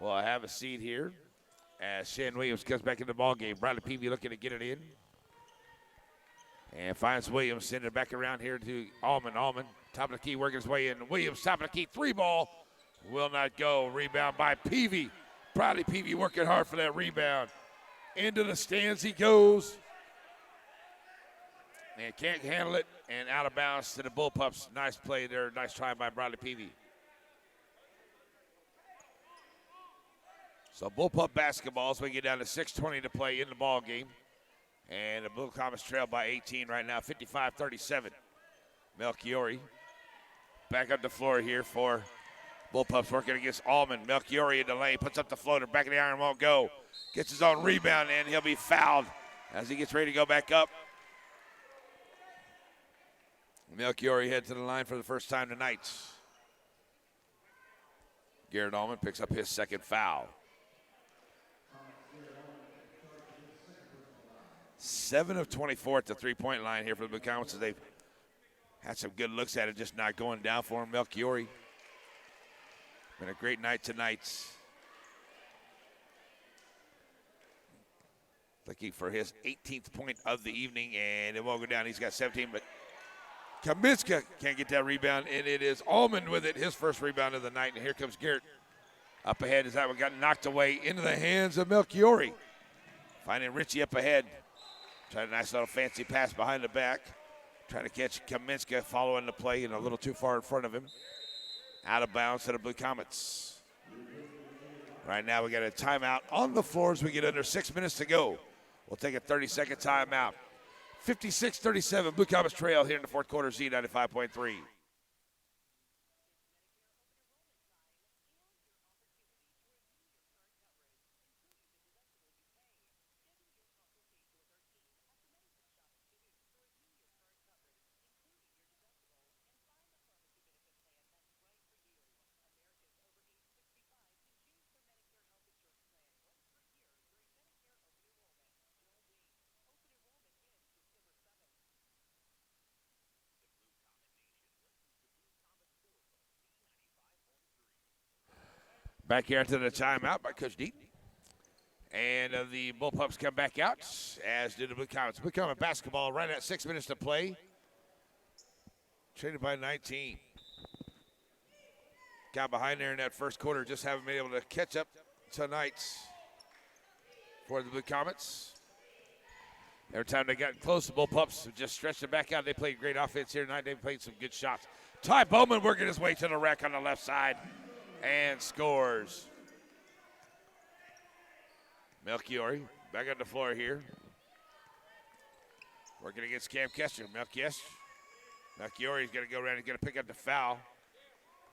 Well, I have a seat here as Shan Williams comes back in the ball game. Bradley Peavy looking to get it in. And finds Williams, sending it back around here to Allman. Allman, top of the key, working his way in. Williams, top of the key, 3-ball. Will not go. Rebound by Peavy. Bradley Peavy working hard for that rebound. Into the stands he goes. And can't handle it. And out of bounds to the Bullpups. Nice play there. Nice try by Bradley Peavy. So Bullpup basketball as we get down to 6:20 to play in the ball game. And the Blue Comets trail by 18 right now, 55-37. Melchiori back up the floor here for Bullpups working against Allman. Melchiori in the lane, puts up the floater, back of the iron, won't go. Gets his own rebound, and he'll be fouled as he gets ready to go back up. Melchiori heads to the line for the first time tonight. Garrett Allman picks up his second foul. 7 of 24 at the three-point line here for the Blue Comets as they've had some good looks at it, just not going down for him. Melchiori. Been a great night tonight. Looking for his 18th point of the evening, and it won't go down. He's got 17, but Kaminska can't get that rebound, and it is Allman with it, his first rebound of the night. And here comes Garrett up ahead as that one got knocked away into the hands of Melchiori. Finding Ritchie up ahead. Tried a nice little fancy pass behind the back. Trying to catch Kaminska following the play and a little too far in front of him. Out of bounds to the Blue Comets. Right now we got a timeout on the floor as we get under 6 minutes to go. We'll take a 30-second timeout. 56-37, Blue Comets trail here in the fourth quarter, Z95.3. Back here into the timeout by Coach Deep. And the Bullpups come back out, as do the Blue Comets. Blue Comet basketball right at 6 minutes to play. Traded by 19. Got behind there in that first quarter, just haven't been able to catch up tonight for the Blue Comets. Every time they got close, the Bullpups just stretched it back out. They played great offense here tonight. They played some good shots. Ty Bowman working his way to the rack on the left side and scores. Melchiori back on the floor here. Working against Cam Kester. Melchiori is going to go around and going to pick up the foul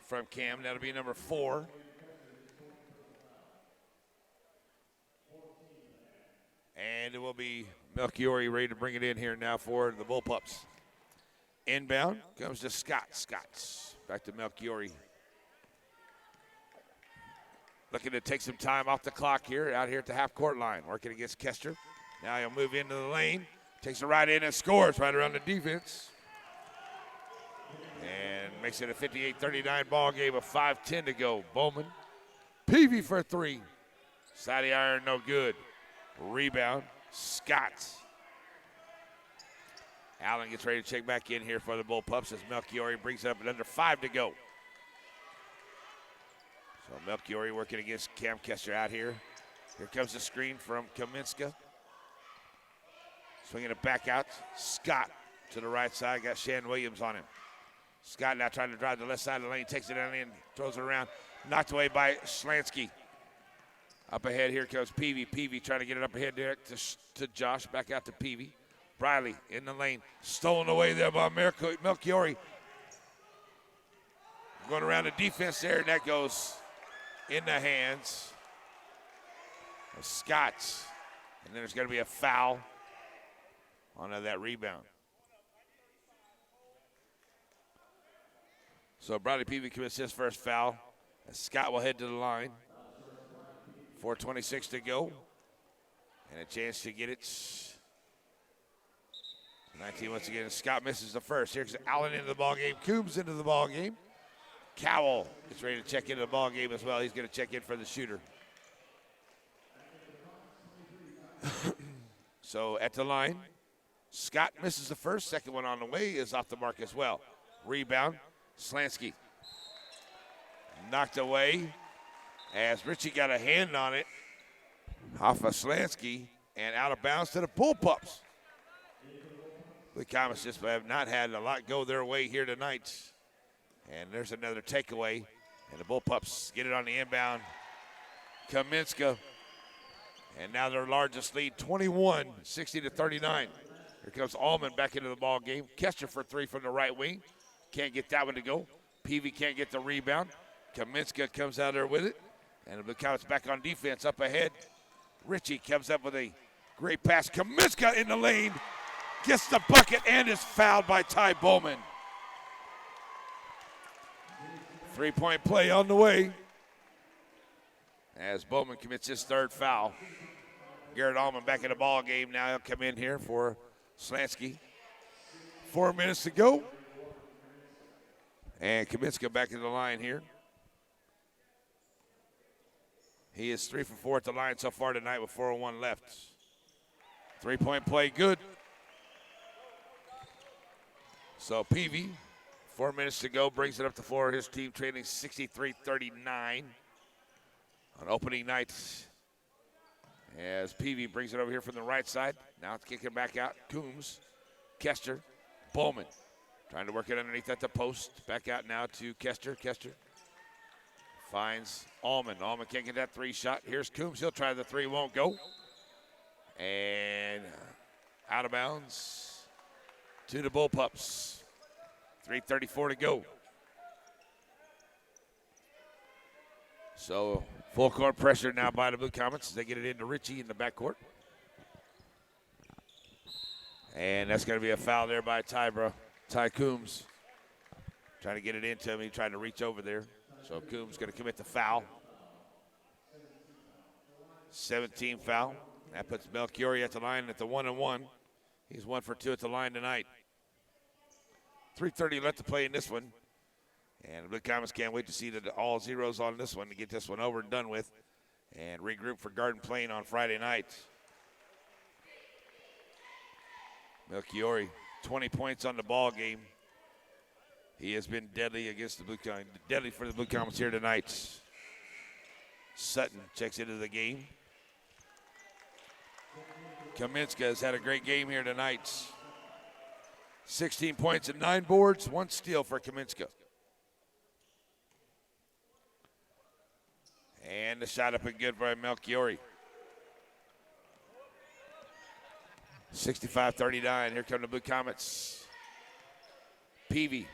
from Cam. That'll be number 4. And it will be Melchiori ready to bring it in here now for the Bullpups. Inbound comes to Scott. Back to Melchiori. Looking to take some time off the clock here, out here at the half-court line. Working against Kester. Now he'll move into the lane. Takes it right in and scores right around the defense. And makes it a 58-39 ball game with 5:10 to go. Bowman. Peavy for 3. Side of the iron, no good. Rebound, Scott. Allen gets ready to check back in here for the Bullpups as Melchiori brings it up at under 5 to go. So Melchiori working against Cam Kester out here. Here comes the screen from Kaminska. Swinging it back out. Scott to the right side. Got Shan Williams on him. Scott now trying to drive the left side of the lane. Takes it down in, throws it around. Knocked away by Schlansky. Up ahead, here comes Peavy. Peavy trying to get it up ahead there to Josh. Back out to Peavy. Briley in the lane. Stolen away there by Melchiori. Going around the defense there, and that goes in the hands of Scott. And then there's going to be a foul on that rebound. So Briley Peavy commits his first foul. And Scott will head to the line. 4:26 to go. And a chance to get it. 19 once again. Scott misses the first. Here's Allen into the ball game. Coombs into the ball game. Cowell is ready to check into the ball game as well. He's going to check in for the shooter. So at the line, Scott misses the first. Second one on the way is off the mark as well. Rebound, Schlansky. Knocked away as Richie got a hand on it. Off of Schlansky and out of bounds to the Bullpups. The Comets just have not had a lot go their way here tonight. And there's another takeaway. And the Bullpups get it on the inbound. Kaminska. And now their largest lead, 21, 60-39. Here comes Allman back into the ball game. Kester for 3 from the right wing. Can't get that one to go. Peavy can't get the rebound. Kaminska comes out there with it. And the Blue Comets back on defense up ahead. Richie comes up with a great pass. Kaminska in the lane. Gets the bucket and is fouled by Ty Bowman. 3-point play on the way. As Bowman commits his third foul. Garrett Allman back in the ball game now. He'll come in here for Schlansky. 4 minutes to go. And Kaminska back in the line here. He is 3 for 4 at the line so far tonight with 4:01 left. 3-point play good. So Peavy, 4 minutes to go, brings it up the floor. His team trailing 63-39 on opening night. As Peavy brings it over here from the right side. Now it's kicking back out. Coombs, Kester, Bowman. Trying to work it underneath at the post. Back out now to Kester. Kester finds Allman. Allman can't get that 3 shot. Here's Coombs. He'll try the 3. Won't go. And out of bounds to the Bullpups. 3:34 to go. So full court pressure now by the Blue Comets as they get it into Richie in the backcourt. And that's going to be a foul there by Ty Coombs. Trying to get it into him. He tried to reach over there. So Coombs going to commit the foul. 17 foul. That puts Melchiori at the line at the 1-1. He's 1 for 2 at the line tonight. 3:30 left to play in this one. And the Blue Comets can't wait to see the all zeros on this one to get this one over and done with and regroup for Garden Plain on Friday night. Melchiori, 20 points on the ball game. He has been deadly against the deadly for the Blue Comets here tonight. Sutton checks into the game. Kaminska has had a great game here tonight. 16 points and 9 boards, 1 steal for Kaminska. And the shot up and good by Melchiori. 65-39. Here come the Blue Comets. Peavy.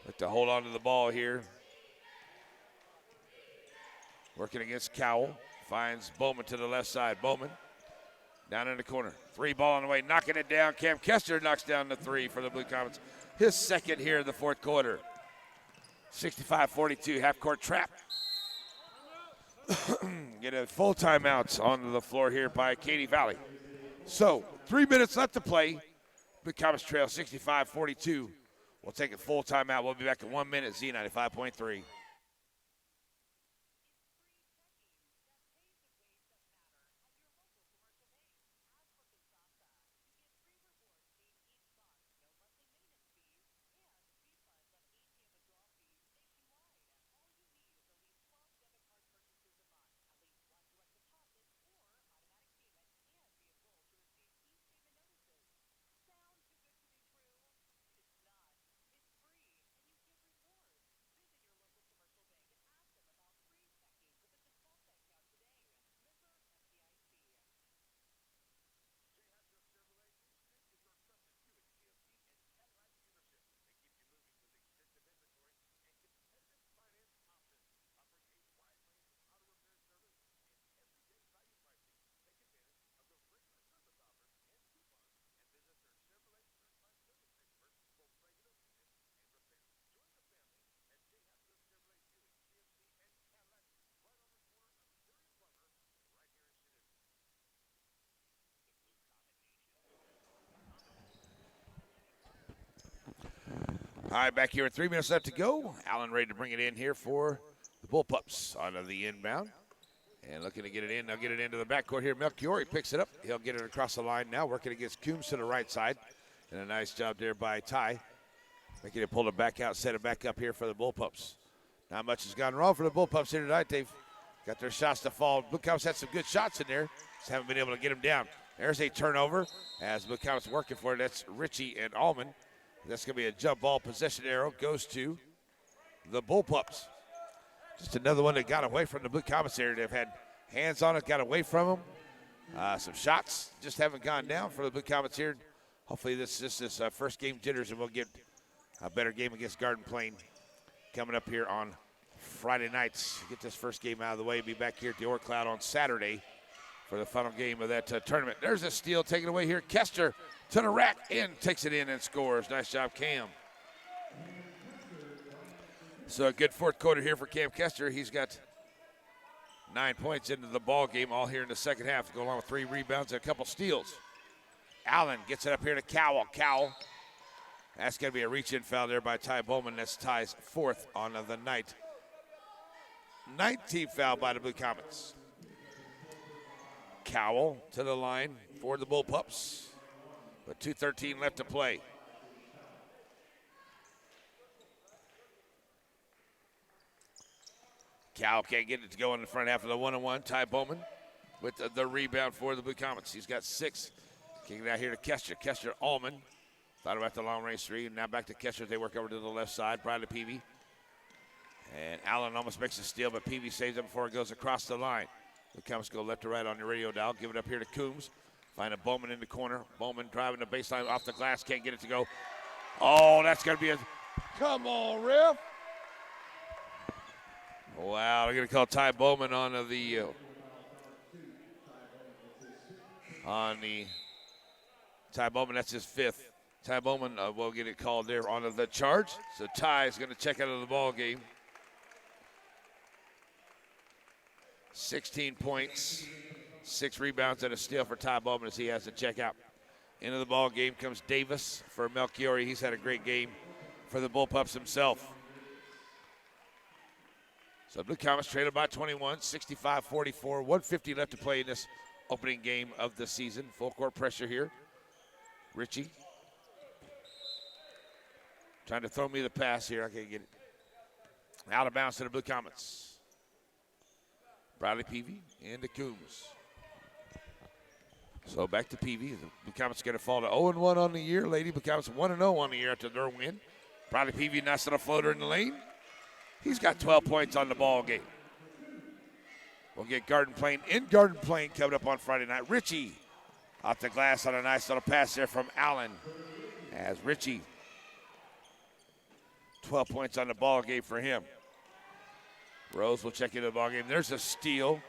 Look to hold on to the ball here. Working against Cowell. Finds Bowman to the left side. Bowman down in the corner. 3 ball on the way. Knocking it down. Cam Kester knocks down the 3 for the Blue Comets. His second here in the fourth quarter. 65-42. Half-court trap. Get a full timeout on the floor here by Katy Valley. So 3 minutes left to play. Blue Comets trail 65-42. We'll take a full timeout. We'll be back in 1 minute. Z95.3. All right, back here with 3 minutes left to go. Allen ready to bring it in here for the Bullpups on the inbound. And looking to get it in. They'll get it into the backcourt here. Melchiori picks it up. He'll get it across the line now, working against Coombs to the right side. And a nice job there by Ty. Making it pull it back out, set it back up here for the Bullpups. Not much has gone wrong for the Bullpups here tonight. They've got their shots to fall. Blue Comets had some good shots in there. Just haven't been able to get them down. There's a turnover as Blue Comets working for it. That's Ritchie and Allman. That's going to be a jump ball. Possession arrow goes to the Bullpups. Just another one that got away from the Blue Comets here. They've had hands on it, got away from them. Some shots just haven't gone down for the Blue Comets here. Hopefully this is just this first game jitters and we'll get a better game against Garden Plain coming up here on Friday nights. Get this first game out of the way. Be back here at the Orcloud on Saturday for the final game of that tournament. There's a steal taken away here. Kester to the rack and takes it in and scores. Nice job, Cam. So a good fourth quarter here for Cam Kester. He's got 9 points into the ball game, all here in the second half, to go along with 3 rebounds and a couple steals. Allen gets it up here to Cowell. Cowell. That's going to be a reach-in foul there by Ty Bowman. That's Ty's 4th on the night. 19th foul by the Blue Comets. Cowell to the line for the Bullpups. With 2:13 left to play. Cowell can't get it to go in the front half of the 1-on-1. Ty Bowman with the rebound for the Blue Comets. He's got 6. Kicking it out here to Kester. Kester Allman. Thought about the long range 3. And now back to Kester as they work over to the left side. Bradley Peavy. And Allen almost makes a steal, but Peavy saves it before it goes across the line. The Comets go left to right on your radio dial. Give it up here to Coombs. Find a Bowman in the corner. Bowman driving the baseline off the glass. Can't get it to go. Oh, that's going to be a... Come on, ref. Wow, they're going to call Ty Bowman on the Ty Bowman, that's his 5th. Ty Bowman will get it called there on the charge. So Ty is going to check out of the ball game. 16 points, 6 rebounds, and a steal for Ty Bowman as he has to check out. Into the ball game comes Davis for Melchiori. He's had a great game. for the Bullpups himself. So Blue Comets trailed by 21, 65-44, 150 left to play in this opening game of the season. Full court pressure here. Ritchie trying to throw me the pass here. I can't get it. Out of bounds to the Blue Comets. Bradley Peavy into Coombs. So back to Peavy. The Blue Comets going to fall to 0-1 on the year. Lady Blue Comets 1-0 on the year after their win. Bradley Peavy knocks on a floater in the lane. He's got 12 points on the ball game. We'll get Garden Plain in Garden Plain coming up on Friday night. Ritchie off the glass on a nice little pass there from Allen. As Ritchie, 12 points on the ball game for him. Rose will check into the ball game. There's a steal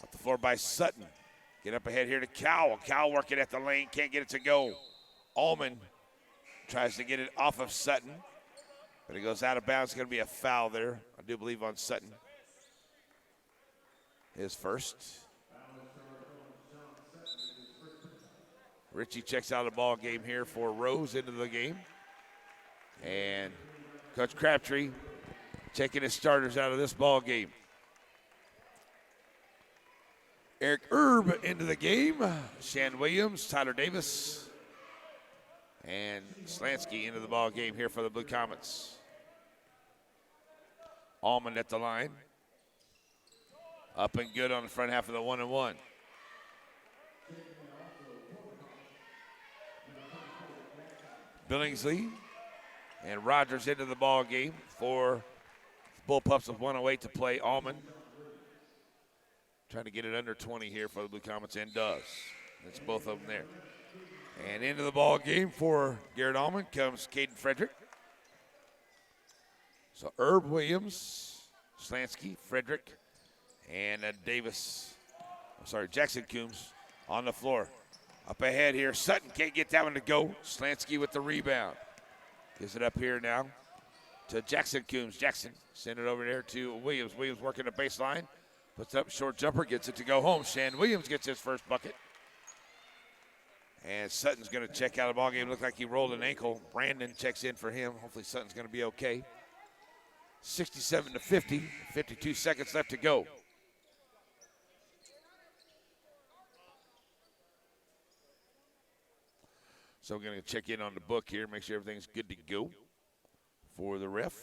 off the floor by Sutton. Get up ahead here to Cowell. Cowell working at the lane, can't get it to go. Allman tries to get it off of Sutton, but it goes out of bounds. It's going to be a foul there, I do believe, on Sutton. His first. Ritchie checks out of the ball game here for Rose into the game. And Coach Crabtree taking his starters out of this ball game. Eric Erb into the game. Shan Williams, Tyler Davis, and Slansky into the ball game here for the Blue Comets. Allman at the line. Up and good on the front half of the 1-1. Billingsley and Rogers into the ball game for Bullpups with 1:08 to play. Allman trying to get it under 20 here for the Blue Comets, and does. That's both of them there. And into the ball game for Garrett Allman comes Caden Frederick. So Herb Williams, Slansky, Frederick, and Jackson Coombs on the floor. Up ahead here, Sutton can't get that one to go. Slansky with the rebound. Gives it up here now to Jackson Coombs. Jackson send it over there to Williams. Williams working the baseline. Puts up short jumper, gets it to go home. Shan Williams gets his first bucket. And Sutton's going to check out of the ballgame. Looked like he rolled an ankle. Brandon checks in for him. Hopefully Sutton's going to be okay. 67-50, 52 seconds left to go. So we're going to check in on the book here, make sure everything's good to go for the ref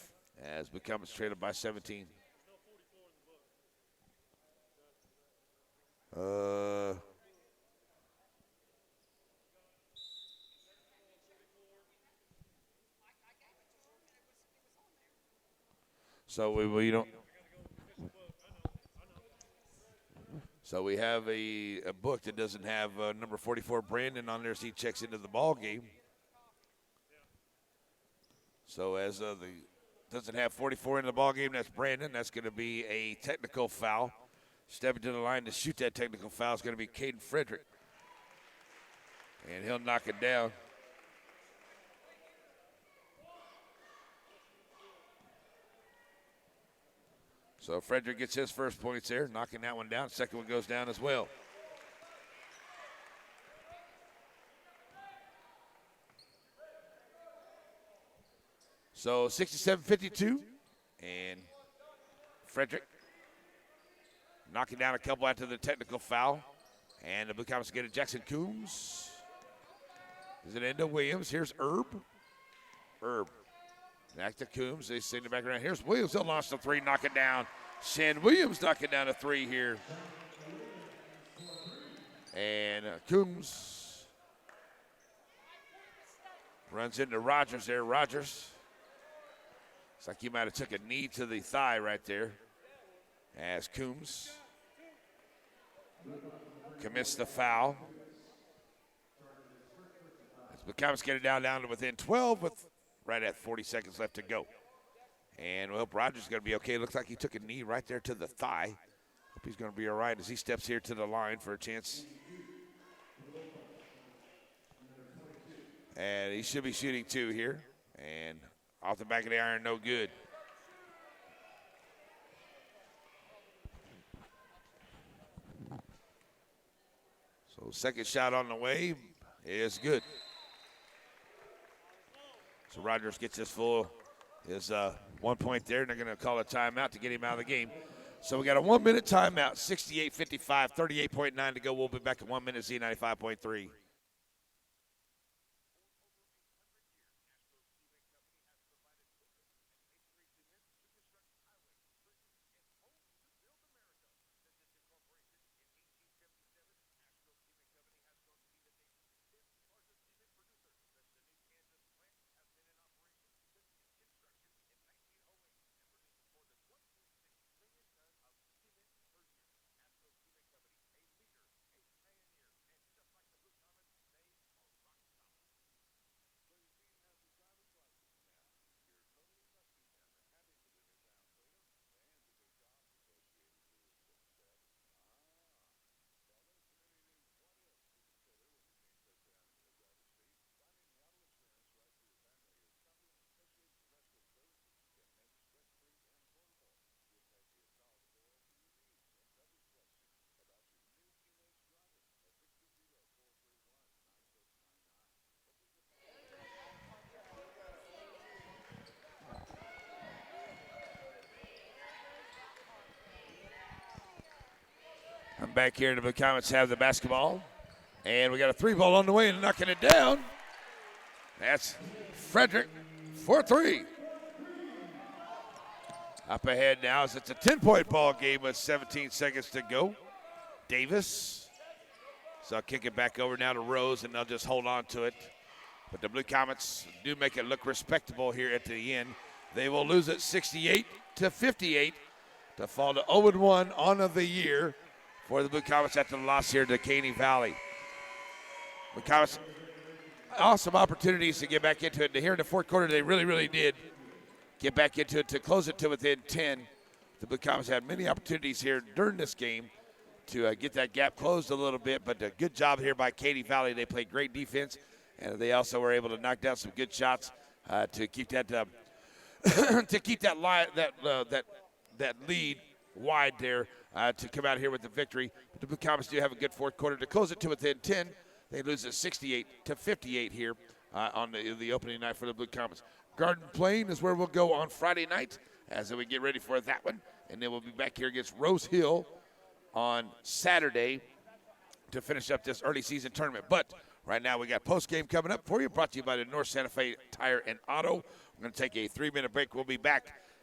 as Blue Comets trailed by 17. So we don't. So we have a book that doesn't have number 44 Brandon on there as he checks into the ball game. So as doesn't have 44 in the ball game, that's Brandon. That's going to be a technical foul. Stepping to the line to shoot that technical foul is going to be Caden Frederick. And he'll knock it down. So Frederick gets his first points there, knocking that one down. Second one goes down as well. So 67-52, and Frederick knocking down a couple after the technical foul. And the Blue Comets get it. Jackson Coombs. Is it into Williams? Here's Herb. Back to Coombs. They send it back around. Here's Williams. He'll launch the three, knock it down. Shan Williams knocking down a three here. And Coombs runs into Rogers there. Rogers. Looks like he might have took a knee to the thigh right there. As Coombs commits the foul. As the Comets get it down to within 12 with right at 40 seconds left to go. And we hope Rogers is going to be okay. Looks like he took a knee right there to the thigh. Hope he's going to be all right as he steps here to the line for a chance. And he should be shooting two here. And off the back of the iron, no good. So second shot on the way is good. So So Rogers gets his full, his 1 point there, and they're going to call a timeout to get him out of the game. So we got a 1 minute timeout, 68-55, 38.9 to go. We'll be back in 1 minute, Z95.3. I'm back here, and the Blue Comets have the basketball. And we got a 3-ball on the way and knocking it down. That's Frederick for 3. Up ahead now as it's a 10-point ball game with 17 seconds to go. Davis. So I'll kick it back over now to Rose, and they'll just hold on to it. But the Blue Comets do make it look respectable here at the end. They will lose it 68-58 to fall to 0-1 on of the year for the Blue Comets after the loss here to Caney Valley. Blue Comets, awesome opportunities to get back into it. Here in the fourth quarter, they really did get back into it to close it to within 10. The Blue Comets had many opportunities here during this game to get that gap closed a little bit, but a good job here by Caney Valley. They played great defense, and they also were able to knock down some good shots to keep that to keep that lead wide there to come out here with the victory. But the Blue Comets do have a good fourth quarter to close it to within 10. They lose it 68-58 here on the opening night for the Blue Comets. Garden Plain is where we'll go on Friday night as we get ready for that one. And then we'll be back here against Rose Hill on Saturday to finish up this early season tournament. But right now we got post-game coming up for you, brought to you by the North Santa Fe Tire and Auto. We're going to take a 3-minute break. We'll be back